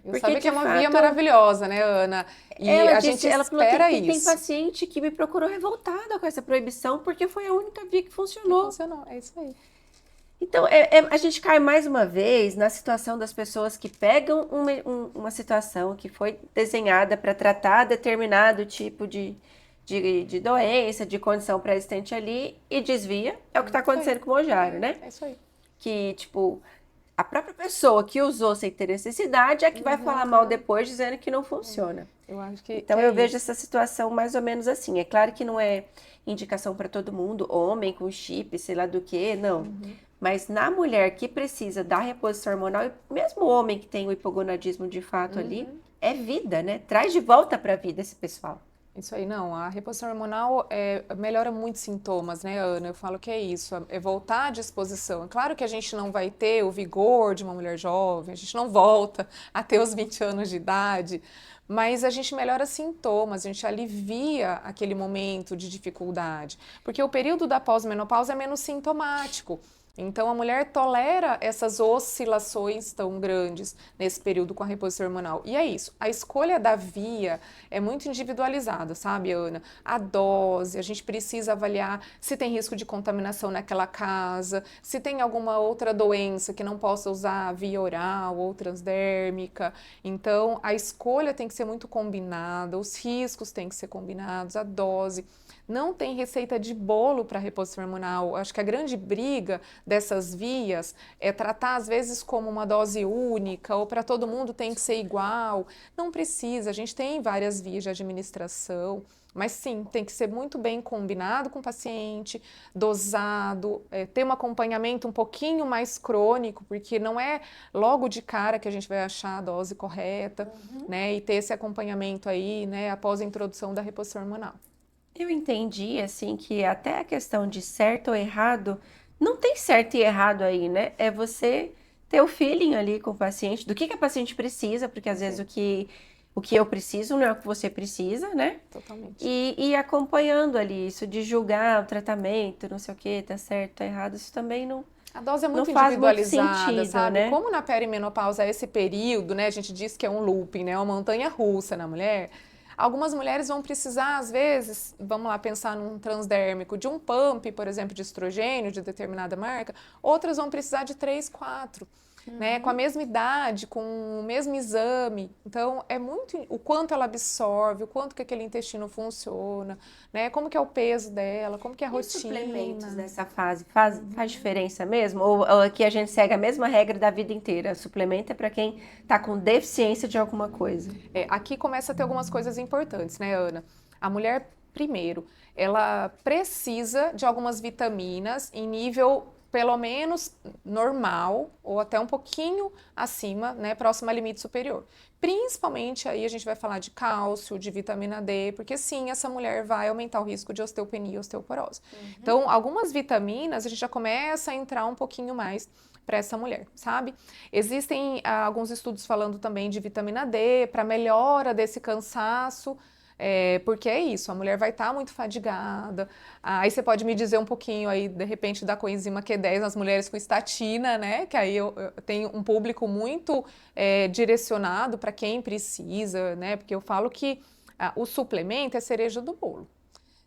Eu sabia que é uma via maravilhosa, né, Ana? E a gente espera isso. Tem paciente que me procurou revoltada com essa proibição, porque foi a única via que funcionou. É isso aí. Então, a gente cai mais uma vez na situação das pessoas que pegam uma situação que foi desenhada para tratar determinado tipo de doença, de condição pré-existente ali e desvia. É o que está acontecendo com o Mounjaro, né? É isso aí. Que, tipo, a própria pessoa que usou sem ter necessidade é que vai falar mal depois dizendo que não funciona. Eu acho que então, eu vejo essa situação mais ou menos assim. É claro que não é indicação para todo mundo, homem com chip, sei lá do que, não. Mas na mulher que precisa da reposição hormonal, e mesmo o homem que tem o hipogonadismo de fato ali, é vida, né? Traz de volta para a vida esse pessoal. Isso aí, não. A reposição hormonal melhora muitos sintomas, né, Ana? Eu falo que é isso, é voltar à disposição. É claro que a gente não vai ter o vigor de uma mulher jovem, a gente não volta a ter os 20 anos de idade, mas a gente melhora sintomas, a gente alivia aquele momento de dificuldade. Porque o período da pós-menopausa é menos sintomático. Então, a mulher tolera essas oscilações tão grandes nesse período com a reposição hormonal. E é isso, a escolha da via é muito individualizada, sabe, Ana? A dose, a gente precisa avaliar se tem risco de contaminação naquela casa, se tem alguma outra doença que não possa usar a via oral ou transdérmica. Então, a escolha tem que ser muito combinada, os riscos têm que ser combinados, a dose. Não tem receita de bolo para reposição hormonal. Acho que a grande briga dessas vias é tratar às vezes como uma dose única ou para todo mundo tem que ser igual. Não precisa, a gente tem várias vias de administração, mas sim, tem que ser muito bem combinado com o paciente, dosado, ter um acompanhamento um pouquinho mais crônico, porque não é logo de cara que a gente vai achar a dose correta, né? E ter esse acompanhamento aí, né, após a introdução da reposição hormonal. Eu entendi, assim, que até a questão de certo ou errado, não tem certo e errado aí, né? É você ter o feeling ali com o paciente, do que a paciente precisa, porque às vezes o que eu preciso não é o que você precisa, né? Totalmente. E ir acompanhando ali, isso de julgar o tratamento, não sei o que, tá certo, tá errado, isso também A dose é não muito faz muito individualizada, sentido, sabe? né? Como na perimenopausa é esse período, né? A gente diz que é um looping, né? Uma montanha russa na mulher. Algumas mulheres vão precisar, às vezes, vamos lá pensar num transdérmico, de um pump, por exemplo, de estrogênio de determinada marca. Outras vão precisar de 3, 4. Né, com a mesma idade, com o mesmo exame. Então, é muito o quanto ela absorve, o quanto que aquele intestino funciona, né? Como que é o peso dela, como que é a E os suplementos rotina. nessa fase faz diferença mesmo? Ou aqui a gente segue a mesma regra da vida inteira? Suplemento é para quem tá com deficiência de alguma coisa. Aqui começa a ter algumas coisas importantes, né, Ana? A mulher, primeiro, ela precisa de algumas vitaminas em nível pelo menos normal ou até um pouquinho acima, né, próximo ao limite superior. Principalmente aí a gente vai falar de cálcio, de vitamina D, porque sim, essa mulher vai aumentar o risco de osteopenia e osteoporose. Então, algumas vitaminas a gente já começa a entrar um pouquinho mais para essa mulher, sabe? Existem alguns estudos falando também de vitamina D para melhora desse cansaço, porque é isso, a mulher vai estar muito fadigada. Aí você pode me dizer um pouquinho aí, de repente, da coenzima Q10 nas mulheres com estatina, né? Que aí eu tenho um público muito direcionado para quem precisa, né? Porque eu falo que o suplemento é cereja do bolo.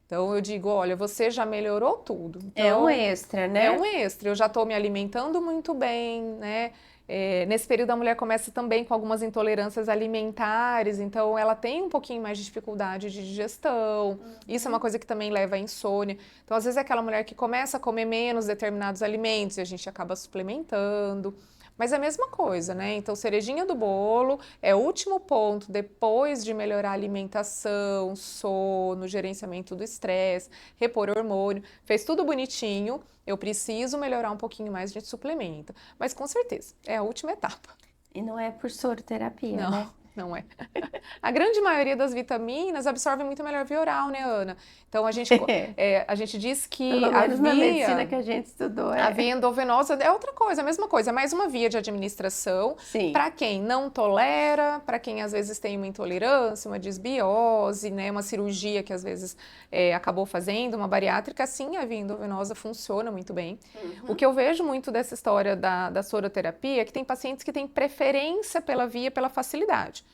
Então eu digo, olha, você já melhorou tudo. É um Então extra, é né? um extra. Eu já estou me alimentando muito bem, né? Nesse período a mulher começa também com algumas intolerâncias alimentares, então ela tem um pouquinho mais de dificuldade de digestão. Isso é uma coisa que também leva à insônia. Então, às vezes é aquela mulher que começa a comer menos determinados alimentos e a gente acaba suplementando. Mas é a mesma coisa, né? Então, cerejinha do bolo é o último ponto depois de melhorar a alimentação, sono, gerenciamento do estresse, repor hormônio. Fez tudo bonitinho, eu preciso melhorar um pouquinho mais, a gente suplementa. Mas com certeza, é a última etapa. E não é por soroterapia, Não, né? não é. A grande maioria das vitaminas absorve muito melhor via oral, né, Ana? Então a gente diz que Pelo menos na medicina que a gente estudou, a via endovenosa é outra coisa, a mesma coisa, é mais uma via de administração Sim. para quem não tolera, para quem às vezes tem uma intolerância, uma disbiose, né, uma cirurgia que às vezes acabou fazendo, uma bariátrica, sim, a via endovenosa funciona muito bem. O que eu vejo muito dessa história da soroterapia é que tem pacientes que têm preferência pela via, pela facilidade.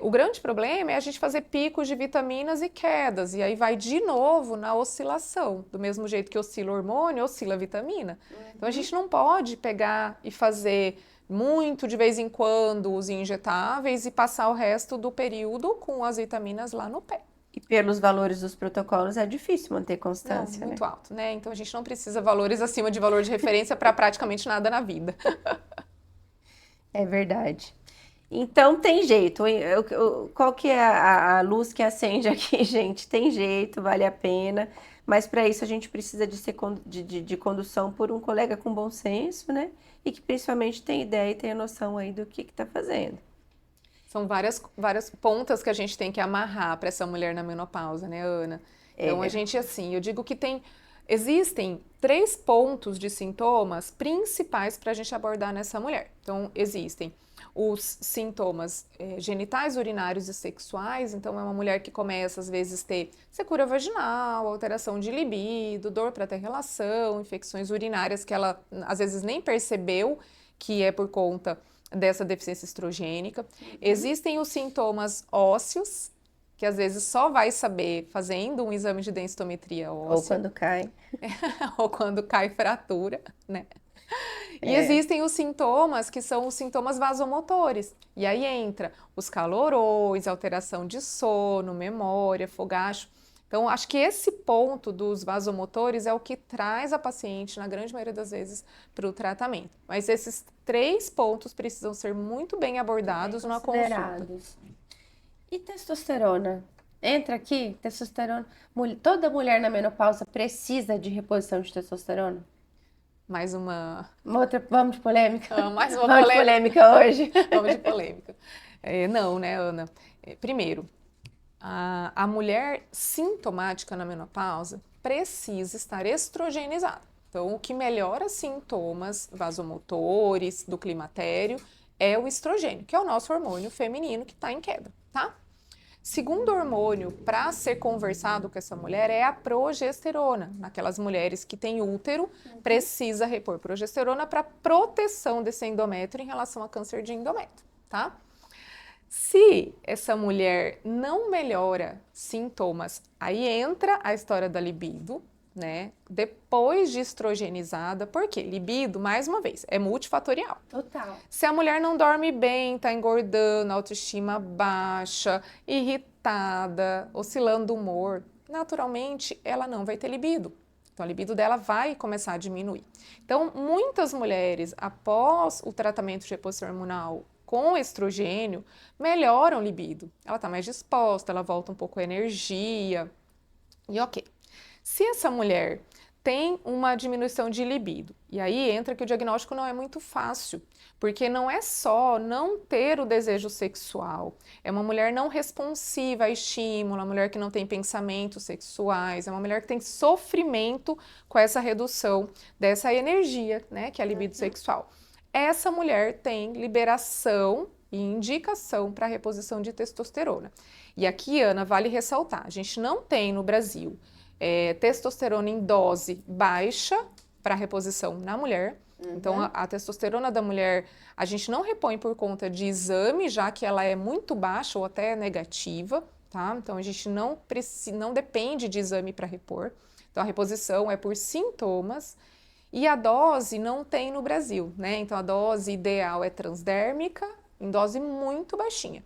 O grande problema é a gente fazer picos de vitaminas e quedas, e aí vai de novo na oscilação. Do mesmo jeito que oscila o hormônio, oscila a vitamina. Então a gente não pode pegar e fazer muito de vez em quando os injetáveis e passar o resto do período com as vitaminas lá no pé. E pelos valores dos protocolos é difícil manter Não, constância, né? muito alto, né? Então a gente não precisa valores acima de valor de referência para praticamente nada na vida. É verdade. Então tem jeito. Qual que é a luz que acende aqui, gente? Tem jeito, vale a pena. Mas para isso a gente precisa de condução por um colega com bom senso, né? E que principalmente tem ideia e tem a noção aí do que está fazendo. São várias pontas que a gente tem que amarrar para essa mulher na menopausa, né, Ana? Então, a É. gente, assim, eu digo que existem 3 pontos de sintomas principais para a gente abordar nessa mulher. Então, existem os sintomas genitais, urinários e sexuais. Então, é uma mulher que começa, às vezes, ter secura vaginal, alteração de libido, dor para ter relação, infecções urinárias que ela, às vezes, nem percebeu que é por conta dessa deficiência estrogênica. Existem os sintomas ósseos, que às vezes só vai saber fazendo um exame de densitometria Ou óssea, quando cai. ou quando cai fratura, né? E É. existem os sintomas que são os sintomas vasomotores. E aí entra os calorões, alteração de sono, memória, fogacho. Então, acho que esse ponto dos vasomotores é o que traz a paciente, na grande maioria das vezes, para o tratamento. Mas esses 3 pontos precisam ser muito bem abordados na consulta. Considerados. E testosterona? Entra aqui, testosterona. Toda mulher na menopausa precisa de reposição de testosterona? Mais uma Vamos de polêmica? Mais uma Vamos de polêmica. polêmica hoje. Vamos de polêmica. Não, né, Ana? Primeiro, a mulher sintomática na menopausa precisa estar estrogenizada. Então, o que melhora sintomas vasomotores do climatério é o estrogênio, que é o nosso hormônio feminino que está em queda, tá? Segundo hormônio para ser conversado com essa mulher é a progesterona. Naquelas mulheres que têm útero, precisa repor progesterona para proteção desse endométrio em relação a câncer de endométrio, tá? Se essa mulher não melhora sintomas, aí entra a história da libido, né? Depois de estrogenizada, porque libido, mais uma vez, é multifatorial. Total. Se a mulher não dorme bem, tá engordando, autoestima baixa, irritada, oscilando o humor, naturalmente ela não vai ter libido. Então a libido dela vai começar a diminuir. Então, muitas mulheres, após o tratamento de reposição hormonal com estrogênio, melhoram o libido. Ela tá mais disposta, ela volta um pouco a energia. E ok. Se essa mulher tem uma diminuição de libido, e aí entra que o diagnóstico não é muito fácil, porque não é só não ter o desejo sexual, é uma mulher não responsiva a estímulo, uma mulher que não tem pensamentos sexuais, é uma mulher que tem sofrimento com essa redução dessa energia, né, que é a libido sexual. Essa mulher tem liberação e indicação para reposição de testosterona. E aqui, Ana, vale ressaltar, a gente não tem no Brasil testosterona em dose baixa para reposição na mulher. Então, a testosterona da mulher, a gente não repõe por conta de exame, já que ela é muito baixa ou até negativa, tá? Então, a gente não depende de exame para repor. Então, a reposição é por sintomas e a dose não tem no Brasil, né? Então, a dose ideal é transdérmica, em dose muito baixinha.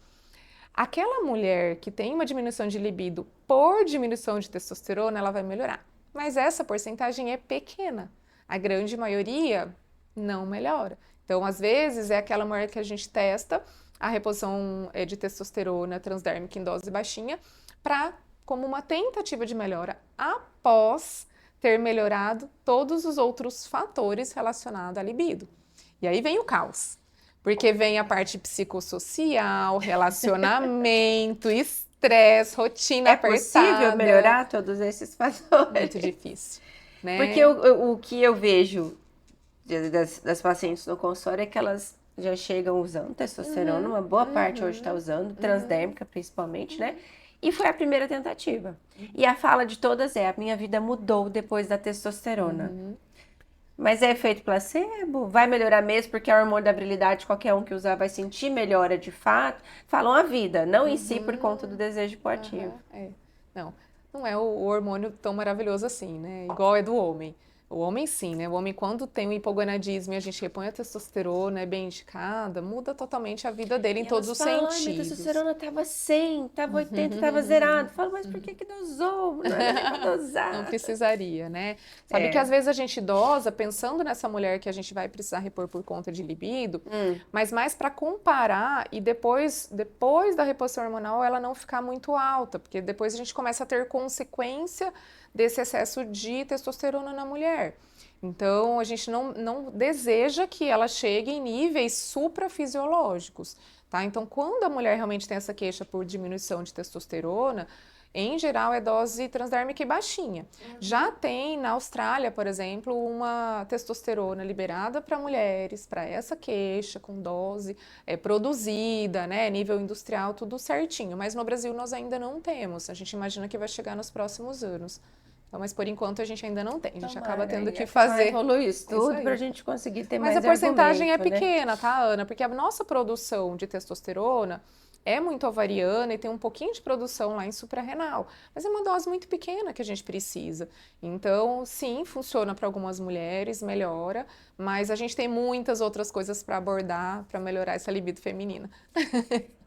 Aquela mulher que tem uma diminuição de libido por diminuição de testosterona, ela vai melhorar. Mas essa porcentagem é pequena. A grande maioria não melhora. Então, às vezes, é aquela mulher que a gente testa a reposição de testosterona transdérmica em dose baixinha como uma tentativa de melhora após ter melhorado todos os outros fatores relacionados à libido. E aí vem o caos. Porque vem a parte psicossocial, relacionamento, estresse, rotina apertada. É possível melhorar todos esses fatores? Muito difícil, né? Porque o que eu vejo das pacientes no consultório é que elas já chegam usando testosterona, uma boa parte hoje está usando, transdérmica principalmente, né? E foi a primeira tentativa. E a fala de todas a minha vida mudou depois da testosterona. Mas é efeito placebo? Vai melhorar mesmo porque é o hormônio da virilidade, qualquer um que usar vai sentir melhora de fato? Falam a vida, não em si por conta do desejo hipoativo. Não é o hormônio tão maravilhoso assim, né? Igual é do homem. O homem sim, né? O homem quando tem o hipogonadismo e a gente repõe a testosterona, é bem indicada, muda totalmente a vida dele em todos os sentidos. Minha testosterona tava 100, tava 80, tava zerado. Falo, mas por que dosou? Não era nem pra dosar. Não precisaria, né? Sabe que às vezes a gente dosa pensando nessa mulher que a gente vai precisar repor por conta de libido, mas mais para comparar e depois da reposição hormonal ela não ficar muito alta, porque depois a gente começa a ter consequência desse excesso de testosterona na mulher. Então, a gente não deseja que ela chegue em níveis suprafisiológicos, tá? Então, quando a mulher realmente tem essa queixa por diminuição de testosterona, Em geral, é dose transdérmica e baixinha. Já tem na Austrália, por exemplo, uma testosterona liberada para mulheres, para essa queixa, com dose produzida, né, nível industrial, tudo certinho. Mas no Brasil nós ainda não temos. A gente imagina que vai chegar nos próximos anos. Então, mas por enquanto a gente ainda não tem. A gente acaba Tomara, tendo e que é só fazer. evoluir isso Isso tudo pra aí. gente conseguir ter Mas a mais porcentagem é argumento, né? pequena, tá, Ana? Porque a nossa produção de testosterona é muito ovariana e tem um pouquinho de produção lá em suprarrenal. Mas é uma dose muito pequena que a gente precisa. Então, sim, funciona para algumas mulheres, melhora, mas a gente tem muitas outras coisas para abordar para melhorar essa libido feminina.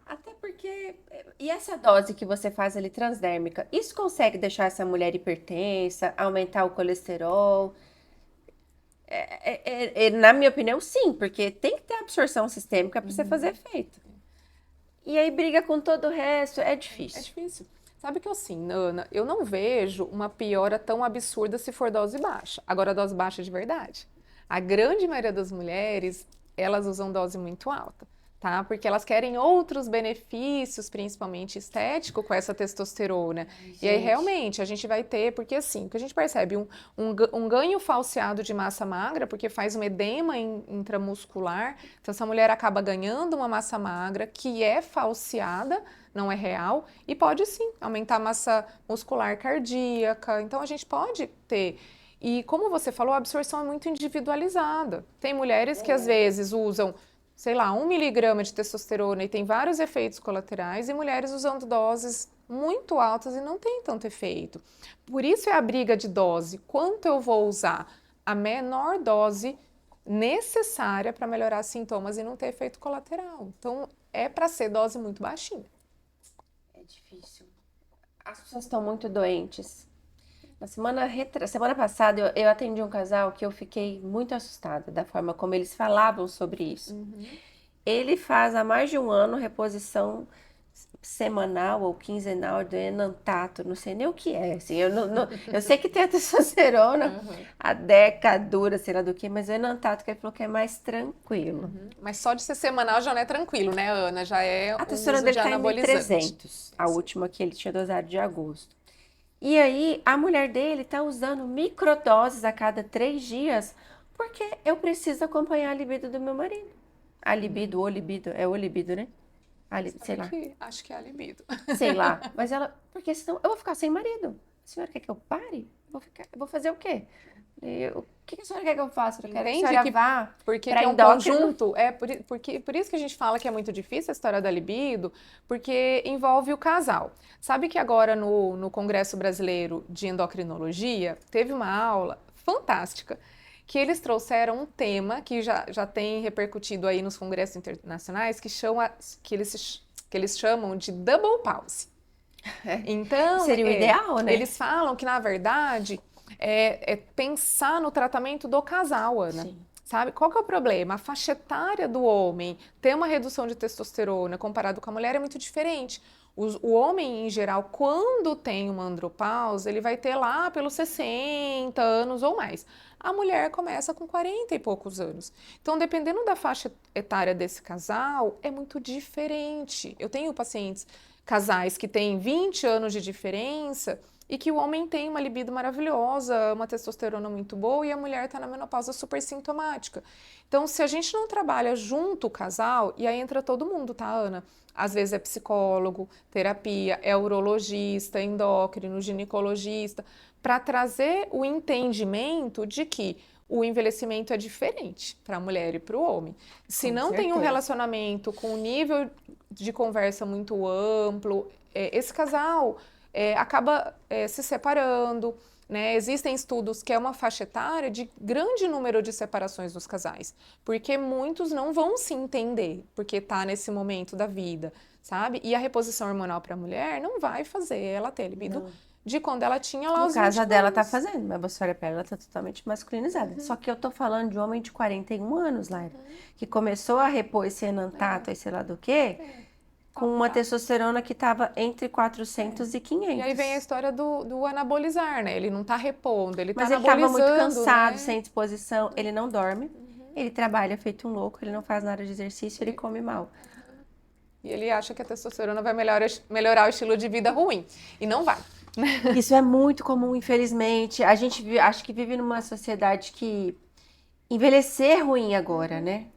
Até porque, e essa dose que você faz ali transdérmica, isso consegue deixar essa mulher hipertensa, aumentar o colesterol? Na minha opinião, sim, porque tem que ter absorção sistêmica para você fazer efeito. E aí briga com todo o resto, é É difícil. difícil. Sabe que assim, Ana, eu não vejo uma piora tão absurda se for dose baixa. Agora, dose baixa de verdade. A grande maioria das mulheres, elas usam dose muito alta, tá? Porque elas querem outros benefícios, principalmente estético, com essa testosterona. Ai, E aí, gente. realmente, a gente vai ter, porque assim, o que a gente percebe, um ganho falseado de massa magra, porque faz um edema intramuscular. Então, essa mulher acaba ganhando uma massa magra que é falseada, não é real, e pode sim aumentar a massa muscular cardíaca. Então a gente pode ter. E como você falou, a absorção é muito individualizada. Tem mulheres que às vezes usam, sei lá, 1 miligrama de testosterona e tem vários efeitos colaterais, e mulheres usando doses muito altas e não tem tanto efeito. Por isso é a briga de dose. Quanto eu vou usar? A menor dose necessária para melhorar sintomas e não ter efeito colateral. Então, é para ser dose muito baixinha. É difícil. As pessoas estão muito doentes. Na semana passada, eu atendi um casal que eu fiquei muito assustada da forma como eles falavam sobre isso. Ele faz há mais de um ano reposição semanal ou quinzenal do enantato, não sei nem o que é, assim, eu sei que tem a testosterona, a decadura, sei lá do que, mas o enantato que ele falou que é mais tranquilo. Mas só de ser semanal já não é tranquilo, né, Ana? Já é A um testosterona uso dele de tá em anabolizante. 1.300, a última que ele tinha dosado de agosto. E aí, a mulher dele tá usando microdoses a cada 3 dias, porque eu preciso acompanhar a libido do meu marido. A libido, o libido, é o libido, né? Sei Sabe lá. que acho que é a libido. Sei lá. Mas ela, porque senão eu vou ficar sem marido. A senhora quer que eu pare? Eu vou fazer o quê? O que a senhora quer que eu faça? Eu quero que a Entende senhora que vá porque para que é um endócrino. conjunto, por isso que a gente fala que é muito difícil a história da libido, porque envolve o casal. Sabe que agora no Congresso Brasileiro de Endocrinologia teve uma aula fantástica que eles trouxeram um tema que já tem repercutido aí nos congressos internacionais que eles chamam de double pause. Então, Seria o ideal, né? eles falam que, na verdade, é pensar no tratamento do casal, Ana. Sim. Sabe? Qual que é o problema? A faixa etária do homem ter uma redução de testosterona comparado com a mulher é muito diferente. O homem, em geral, quando tem uma andropausa, ele vai ter lá pelos 60 anos ou mais. A mulher começa com 40 e poucos anos. Então, dependendo da faixa etária desse casal, é muito diferente. Eu tenho pacientes, casais que têm 20 anos de diferença e que o homem tem uma libido maravilhosa, uma testosterona muito boa e a mulher está na menopausa super sintomática. Então, se a gente não trabalha junto o casal, e aí entra todo mundo, tá, Ana? Às vezes é psicólogo, terapia, é urologista, endócrino, ginecologista, para trazer o entendimento de que o envelhecimento é diferente para a mulher e para o homem. Se Com não tem um certeza. relacionamento com um nível de conversa muito amplo, esse casal acaba se separando. Né? Existem estudos que é uma faixa etária de grande número de separações dos casais, porque muitos não vão se entender, porque está nesse momento da vida, sabe? E a reposição hormonal para a mulher não vai fazer ela ter libido Não. de quando ela tinha lá No os caso, 20 a dela tá anos. fazendo, mas você olha pra ela, ela tá totalmente masculinizada. Só que eu tô falando de um homem de 41 anos, Laira, que começou a repor esse enantato, e sei lá do quê, com uma Tá. testosterona que tava entre 400 e E aí vem a 500. história do anabolizar, né? Ele não tá repondo, ele tá Mas ele tava muito anabolizando, cansado, né? sem disposição, ele não dorme, ele trabalha feito um louco, ele não faz nada de exercício, ele come mal. E ele acha que a testosterona vai melhorar o estilo de vida ruim. E não vai. Isso é muito comum, infelizmente. A gente acho que vive numa sociedade que envelhecer é ruim agora, né?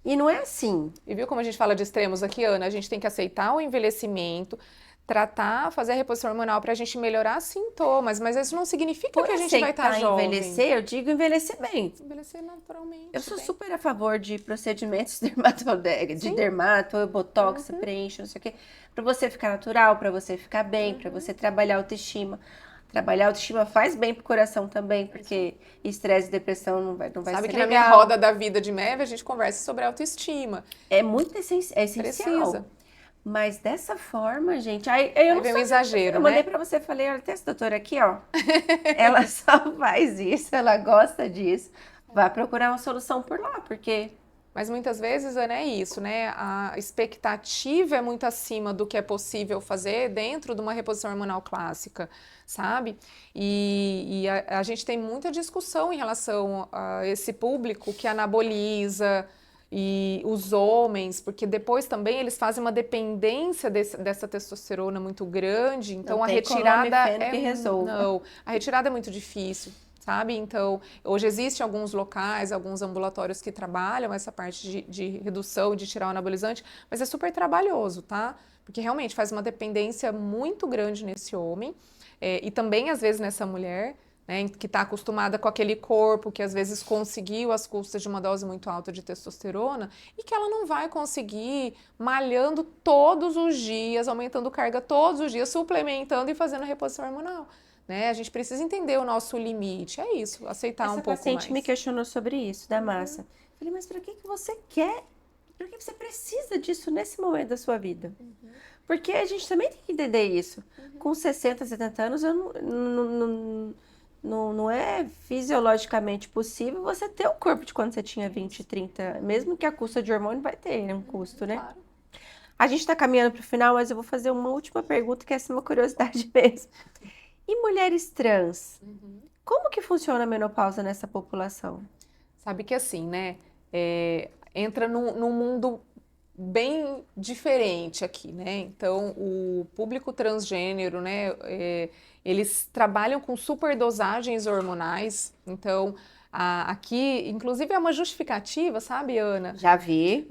E não é assim. E viu como a gente fala de extremos aqui, Ana? A gente tem que aceitar o envelhecimento, tratar, fazer a reposição hormonal para a gente melhorar sintomas, mas isso não significa Por que a gente vai estar jovem. envelhecer, eu digo envelhecer bem. Envelhecer naturalmente. Eu sou bem. super a favor de procedimentos dermatológicos, de Sim. dermato, botox, preenche, não sei o quê, pra você ficar natural, pra você ficar bem, pra você trabalhar a autoestima. Trabalhar a autoestima faz bem pro coração também, porque estresse e depressão não vai Sabe ser que na minha legal. roda da vida de MEV a gente conversa sobre autoestima. É muito essencial. Precisa. Mas dessa forma, gente, aí eu não vem um sabia. exagero, Eu mandei né? pra você, falei, olha, tem essa doutora aqui, ó. Ela só faz isso, ela gosta disso. Vai procurar uma solução por lá, porque Mas muitas vezes, Ana, é isso, né? A expectativa é muito acima do que é possível fazer dentro de uma reposição hormonal clássica, sabe? E a gente tem muita discussão em relação a esse público que anaboliza e os homens, porque depois também eles fazem uma dependência dessa testosterona muito grande, então não a tem retirada clomifeno que resolva. não, a retirada é muito difícil. Sabe? Então, hoje existem alguns locais, alguns ambulatórios que trabalham essa parte de redução, de tirar o anabolizante, mas é super trabalhoso, tá? Porque realmente faz uma dependência muito grande nesse homem e também, às vezes, nessa mulher, né, que está acostumada com aquele corpo que, às vezes, conseguiu às custas de uma dose muito alta de testosterona e que ela não vai conseguir malhando todos os dias, aumentando carga todos os dias, suplementando e fazendo reposição hormonal. Né? A gente precisa entender o nosso limite, é isso, aceitar Essa um pouco paciente mais. me questionou sobre isso, da massa. Falei, mas para que você quer? Para que você precisa disso nesse momento da sua vida? Porque a gente também tem que entender isso. Com 60, 70 anos, eu não é fisiologicamente possível você ter o corpo de quando você tinha 20, 30. Mesmo que a custa de hormônio vai ter um custo, né? Claro. A gente está caminhando para o final, mas eu vou fazer uma última pergunta, que essa é uma curiosidade mesmo. E mulheres trans? Como que funciona a menopausa nessa população? Sabe que assim, né? Entra num mundo bem diferente aqui, né? Então, o público transgênero, né? Eles trabalham com superdosagens hormonais. Então, aqui, inclusive, é uma justificativa, sabe, Ana? Já vi.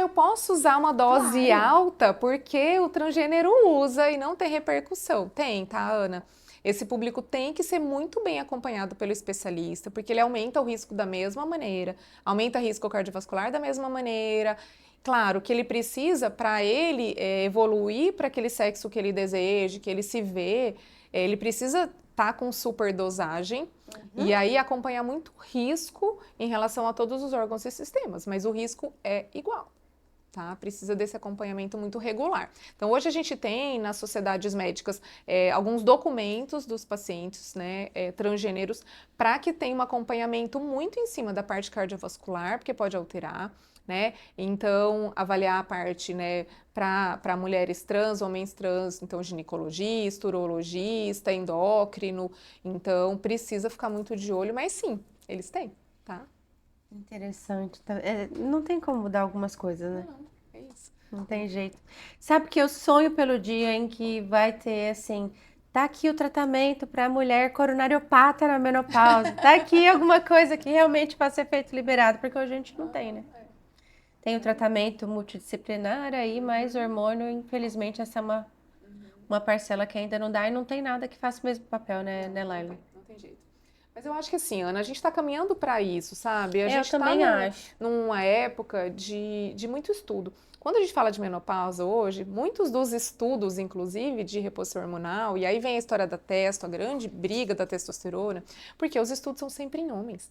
Eu posso usar uma dose alta porque o transgênero usa e não tem repercussão. Tem, tá, Ana? Esse público tem que ser muito bem acompanhado pelo especialista, porque ele aumenta o risco da mesma maneira, aumenta o risco cardiovascular da mesma maneira. Claro que ele precisa, para ele evoluir para aquele sexo que ele deseja, que ele se vê, ele precisa estar com superdosagem e aí acompanhar muito risco em relação a todos os órgãos e sistemas, mas o risco é igual. Tá? Precisa desse acompanhamento muito regular. Então, hoje a gente tem nas sociedades médicas alguns documentos dos pacientes, né, transgêneros para que tenha um acompanhamento muito em cima da parte cardiovascular, porque pode alterar, né? Então, avaliar a parte, né, para mulheres trans, homens trans, então ginecologista, urologista, endócrino. Então, precisa ficar muito de olho, mas sim, eles têm, tá? Interessante. Não tem como mudar algumas coisas, né? Não, é isso. Não tem jeito. Sabe que eu sonho pelo dia em que vai ter, assim, tá aqui o tratamento para mulher coronariopata na menopausa. Tá aqui alguma coisa que realmente vai ser feito liberado, porque hoje a gente não tem, né? Tem o tratamento multidisciplinar aí, mas hormônio, infelizmente, essa é uma parcela que ainda não dá e não tem nada que faça o mesmo papel, né, Laila? Não tem jeito. Mas eu acho que assim, Ana, a gente está caminhando para isso, sabe? A Eu gente também acho. numa época de muito estudo. Quando a gente fala de menopausa hoje, muitos dos estudos, inclusive, de reposição hormonal, e aí vem a história da testo, a grande briga da testosterona, porque os estudos são sempre em homens.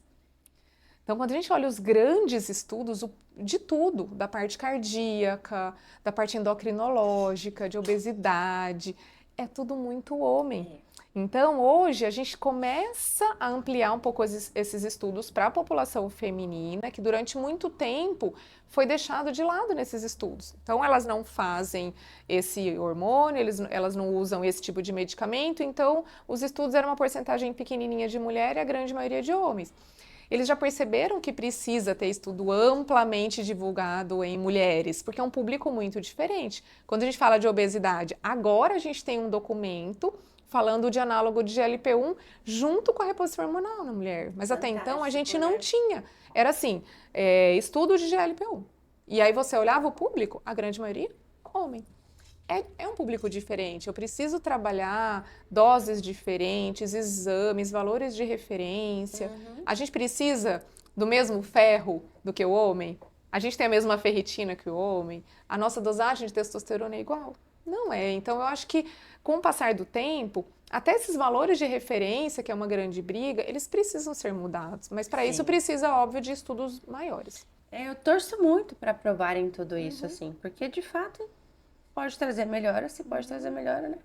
Então, quando a gente olha os grandes estudos de tudo, da parte cardíaca, da parte endocrinológica, de obesidade, é tudo muito homem. Então, hoje, a gente começa a ampliar um pouco esses estudos para a população feminina, que durante muito tempo foi deixado de lado nesses estudos. Então, elas não fazem esse hormônio, elas não usam esse tipo de medicamento, então, os estudos eram uma porcentagem pequenininha de mulher e a grande maioria de homens. eles já perceberam que precisa ter estudo amplamente divulgado em mulheres, porque é um público muito diferente. Quando a gente fala de obesidade, agora a gente tem um documento falando de análogo de GLP-1 junto com a reposição hormonal na mulher. Mas até então a gente não tinha. Era assim, estudo de GLP-1. E aí você olhava o público, a grande maioria, homem. É um público diferente. Eu preciso trabalhar doses diferentes, exames, valores de referência. A gente precisa do mesmo ferro do que o homem? A gente tem a mesma ferritina que o homem? A nossa dosagem de testosterona é igual? Não é. Então, eu acho que com o passar do tempo, até esses valores de referência, que é uma grande briga, eles precisam ser mudados. Mas para isso precisa, óbvio, de estudos maiores. Eu torço muito para aprovarem tudo isso, assim, porque de fato pode trazer melhora, se pode trazer melhora, né?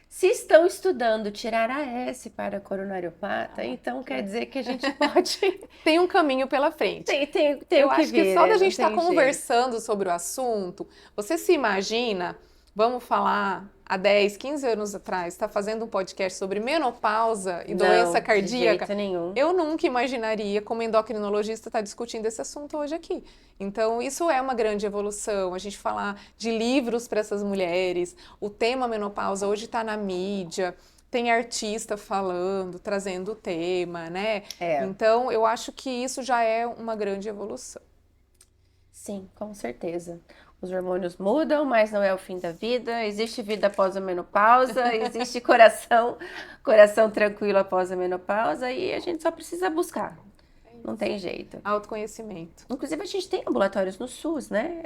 Se estão estudando tirar a S para coronariopata, então quer dizer que a gente pode. Tem um caminho pela frente. Tem Eu o que acho que vir, só da né? gente Não estar tem conversando sobre o assunto, você se imagina, vamos falar, há 10, 15 anos atrás, está fazendo um podcast sobre menopausa e doença Não, cardíaca? de jeito nenhum. Eu nunca imaginaria, como endocrinologista, estar discutindo esse assunto hoje aqui. Então, isso é uma grande evolução, a gente falar de livros para essas mulheres, o tema menopausa hoje está na mídia, tem artista falando, trazendo o tema, né? Então, eu acho que isso já é uma grande evolução. Sim, com certeza. Os hormônios mudam, mas não é o fim da vida. Existe vida após a menopausa, existe coração tranquilo após a menopausa e a gente só precisa buscar. Não tem jeito. Autoconhecimento. Inclusive, a gente tem ambulatórios no SUS, né?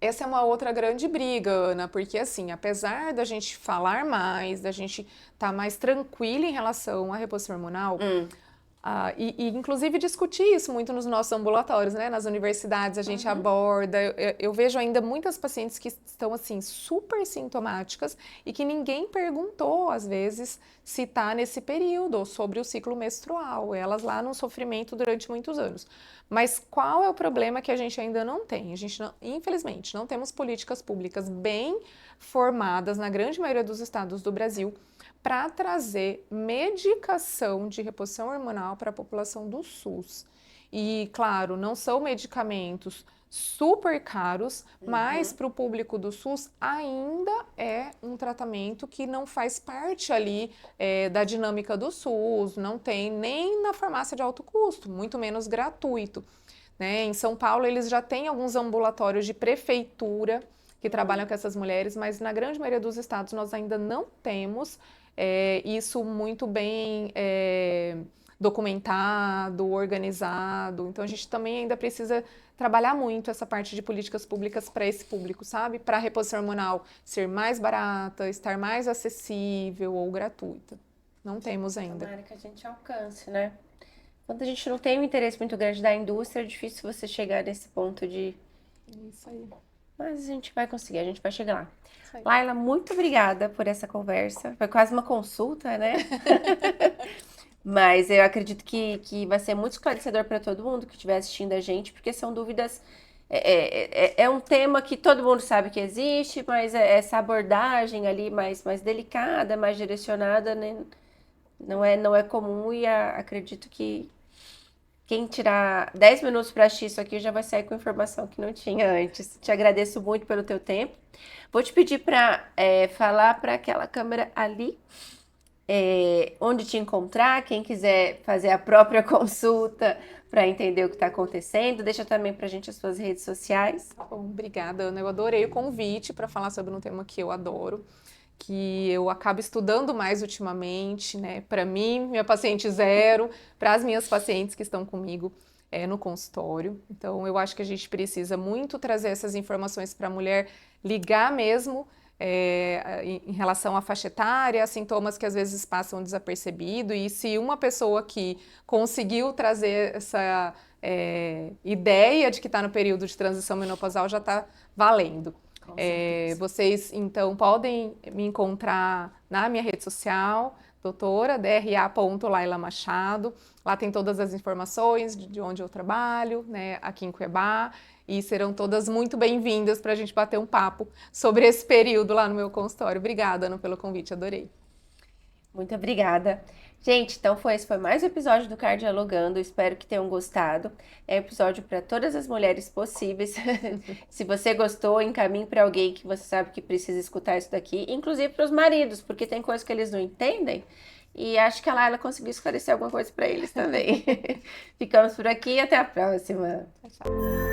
Essa é uma outra grande briga, Ana, porque assim, apesar da gente falar mais, da gente estar mais tranquila em relação à reposição hormonal, e inclusive discutir isso muito nos nossos ambulatórios, né? Nas universidades a gente aborda. Eu vejo ainda muitas pacientes que estão assim super sintomáticas e que ninguém perguntou às vezes se está nesse período ou sobre o ciclo menstrual. Elas lá num sofrimento durante muitos anos. Mas qual é o problema que a gente ainda não tem? A gente infelizmente não temos políticas públicas bem formadas na grande maioria dos estados do Brasil para trazer medicação de reposição hormonal para a população do SUS. E, claro, não são medicamentos super caros, mas para o público do SUS ainda é um tratamento que não faz parte ali da dinâmica do SUS, não tem nem na farmácia de alto custo, muito menos gratuito. Né? Em São Paulo, eles já têm alguns ambulatórios de prefeitura que trabalham com essas mulheres, mas na grande maioria dos estados nós ainda não temos isso muito bem documentado, organizado. Então, a gente também ainda precisa trabalhar muito essa parte de políticas públicas para esse público, sabe? Para a reposição hormonal ser mais barata, estar mais acessível ou gratuita. Não temos ainda. Tomara que a gente alcance, né? Quando a gente não tem um interesse muito grande da indústria, é difícil você chegar nesse ponto de... Isso aí. Mas a gente vai conseguir, a gente vai chegar lá. Laila, muito obrigada por essa conversa. Foi quase uma consulta, né? Mas eu acredito que vai ser muito esclarecedor para todo mundo que estiver assistindo a gente, porque são dúvidas. É um tema que todo mundo sabe que existe, mas essa abordagem ali mais delicada, mais direcionada, né? Não é comum e acredito que quem tirar 10 minutos para assistir isso aqui já vai sair com informação que não tinha antes. Te agradeço muito pelo teu tempo. Vou te pedir para falar para aquela câmera ali onde te encontrar, quem quiser fazer a própria consulta para entender o que está acontecendo. Deixa também para a gente as suas redes sociais. Bom, obrigada, Ana. Eu adorei o convite para falar sobre um tema que eu adoro, que eu acabo estudando mais ultimamente, né? Para mim, minha paciente zero, para as minhas pacientes que estão comigo no consultório. Então, eu acho que a gente precisa muito trazer essas informações para a mulher ligar mesmo em relação à faixa etária, sintomas que às vezes passam desapercebido. E se uma pessoa que conseguiu trazer essa ideia de que está no período de transição menopausal, já está valendo. Vocês, então, podem me encontrar na minha rede social, doutora, dra.laila Machado. Lá tem todas as informações de onde eu trabalho, né, aqui em Cuiabá, e serão todas muito bem-vindas para a gente bater um papo sobre esse período lá no meu consultório. Obrigada, Ana, pelo convite, adorei. Muito obrigada. Gente, então esse foi mais um episódio do Cardialogando. Espero que tenham gostado. É um episódio para todas as mulheres possíveis. Se você gostou, encaminhe para alguém que você sabe que precisa escutar isso daqui, inclusive para os maridos, porque tem coisas que eles não entendem. E acho que a Laila conseguiu esclarecer alguma coisa para eles também. Ficamos por aqui e até a próxima. Tchau, tchau.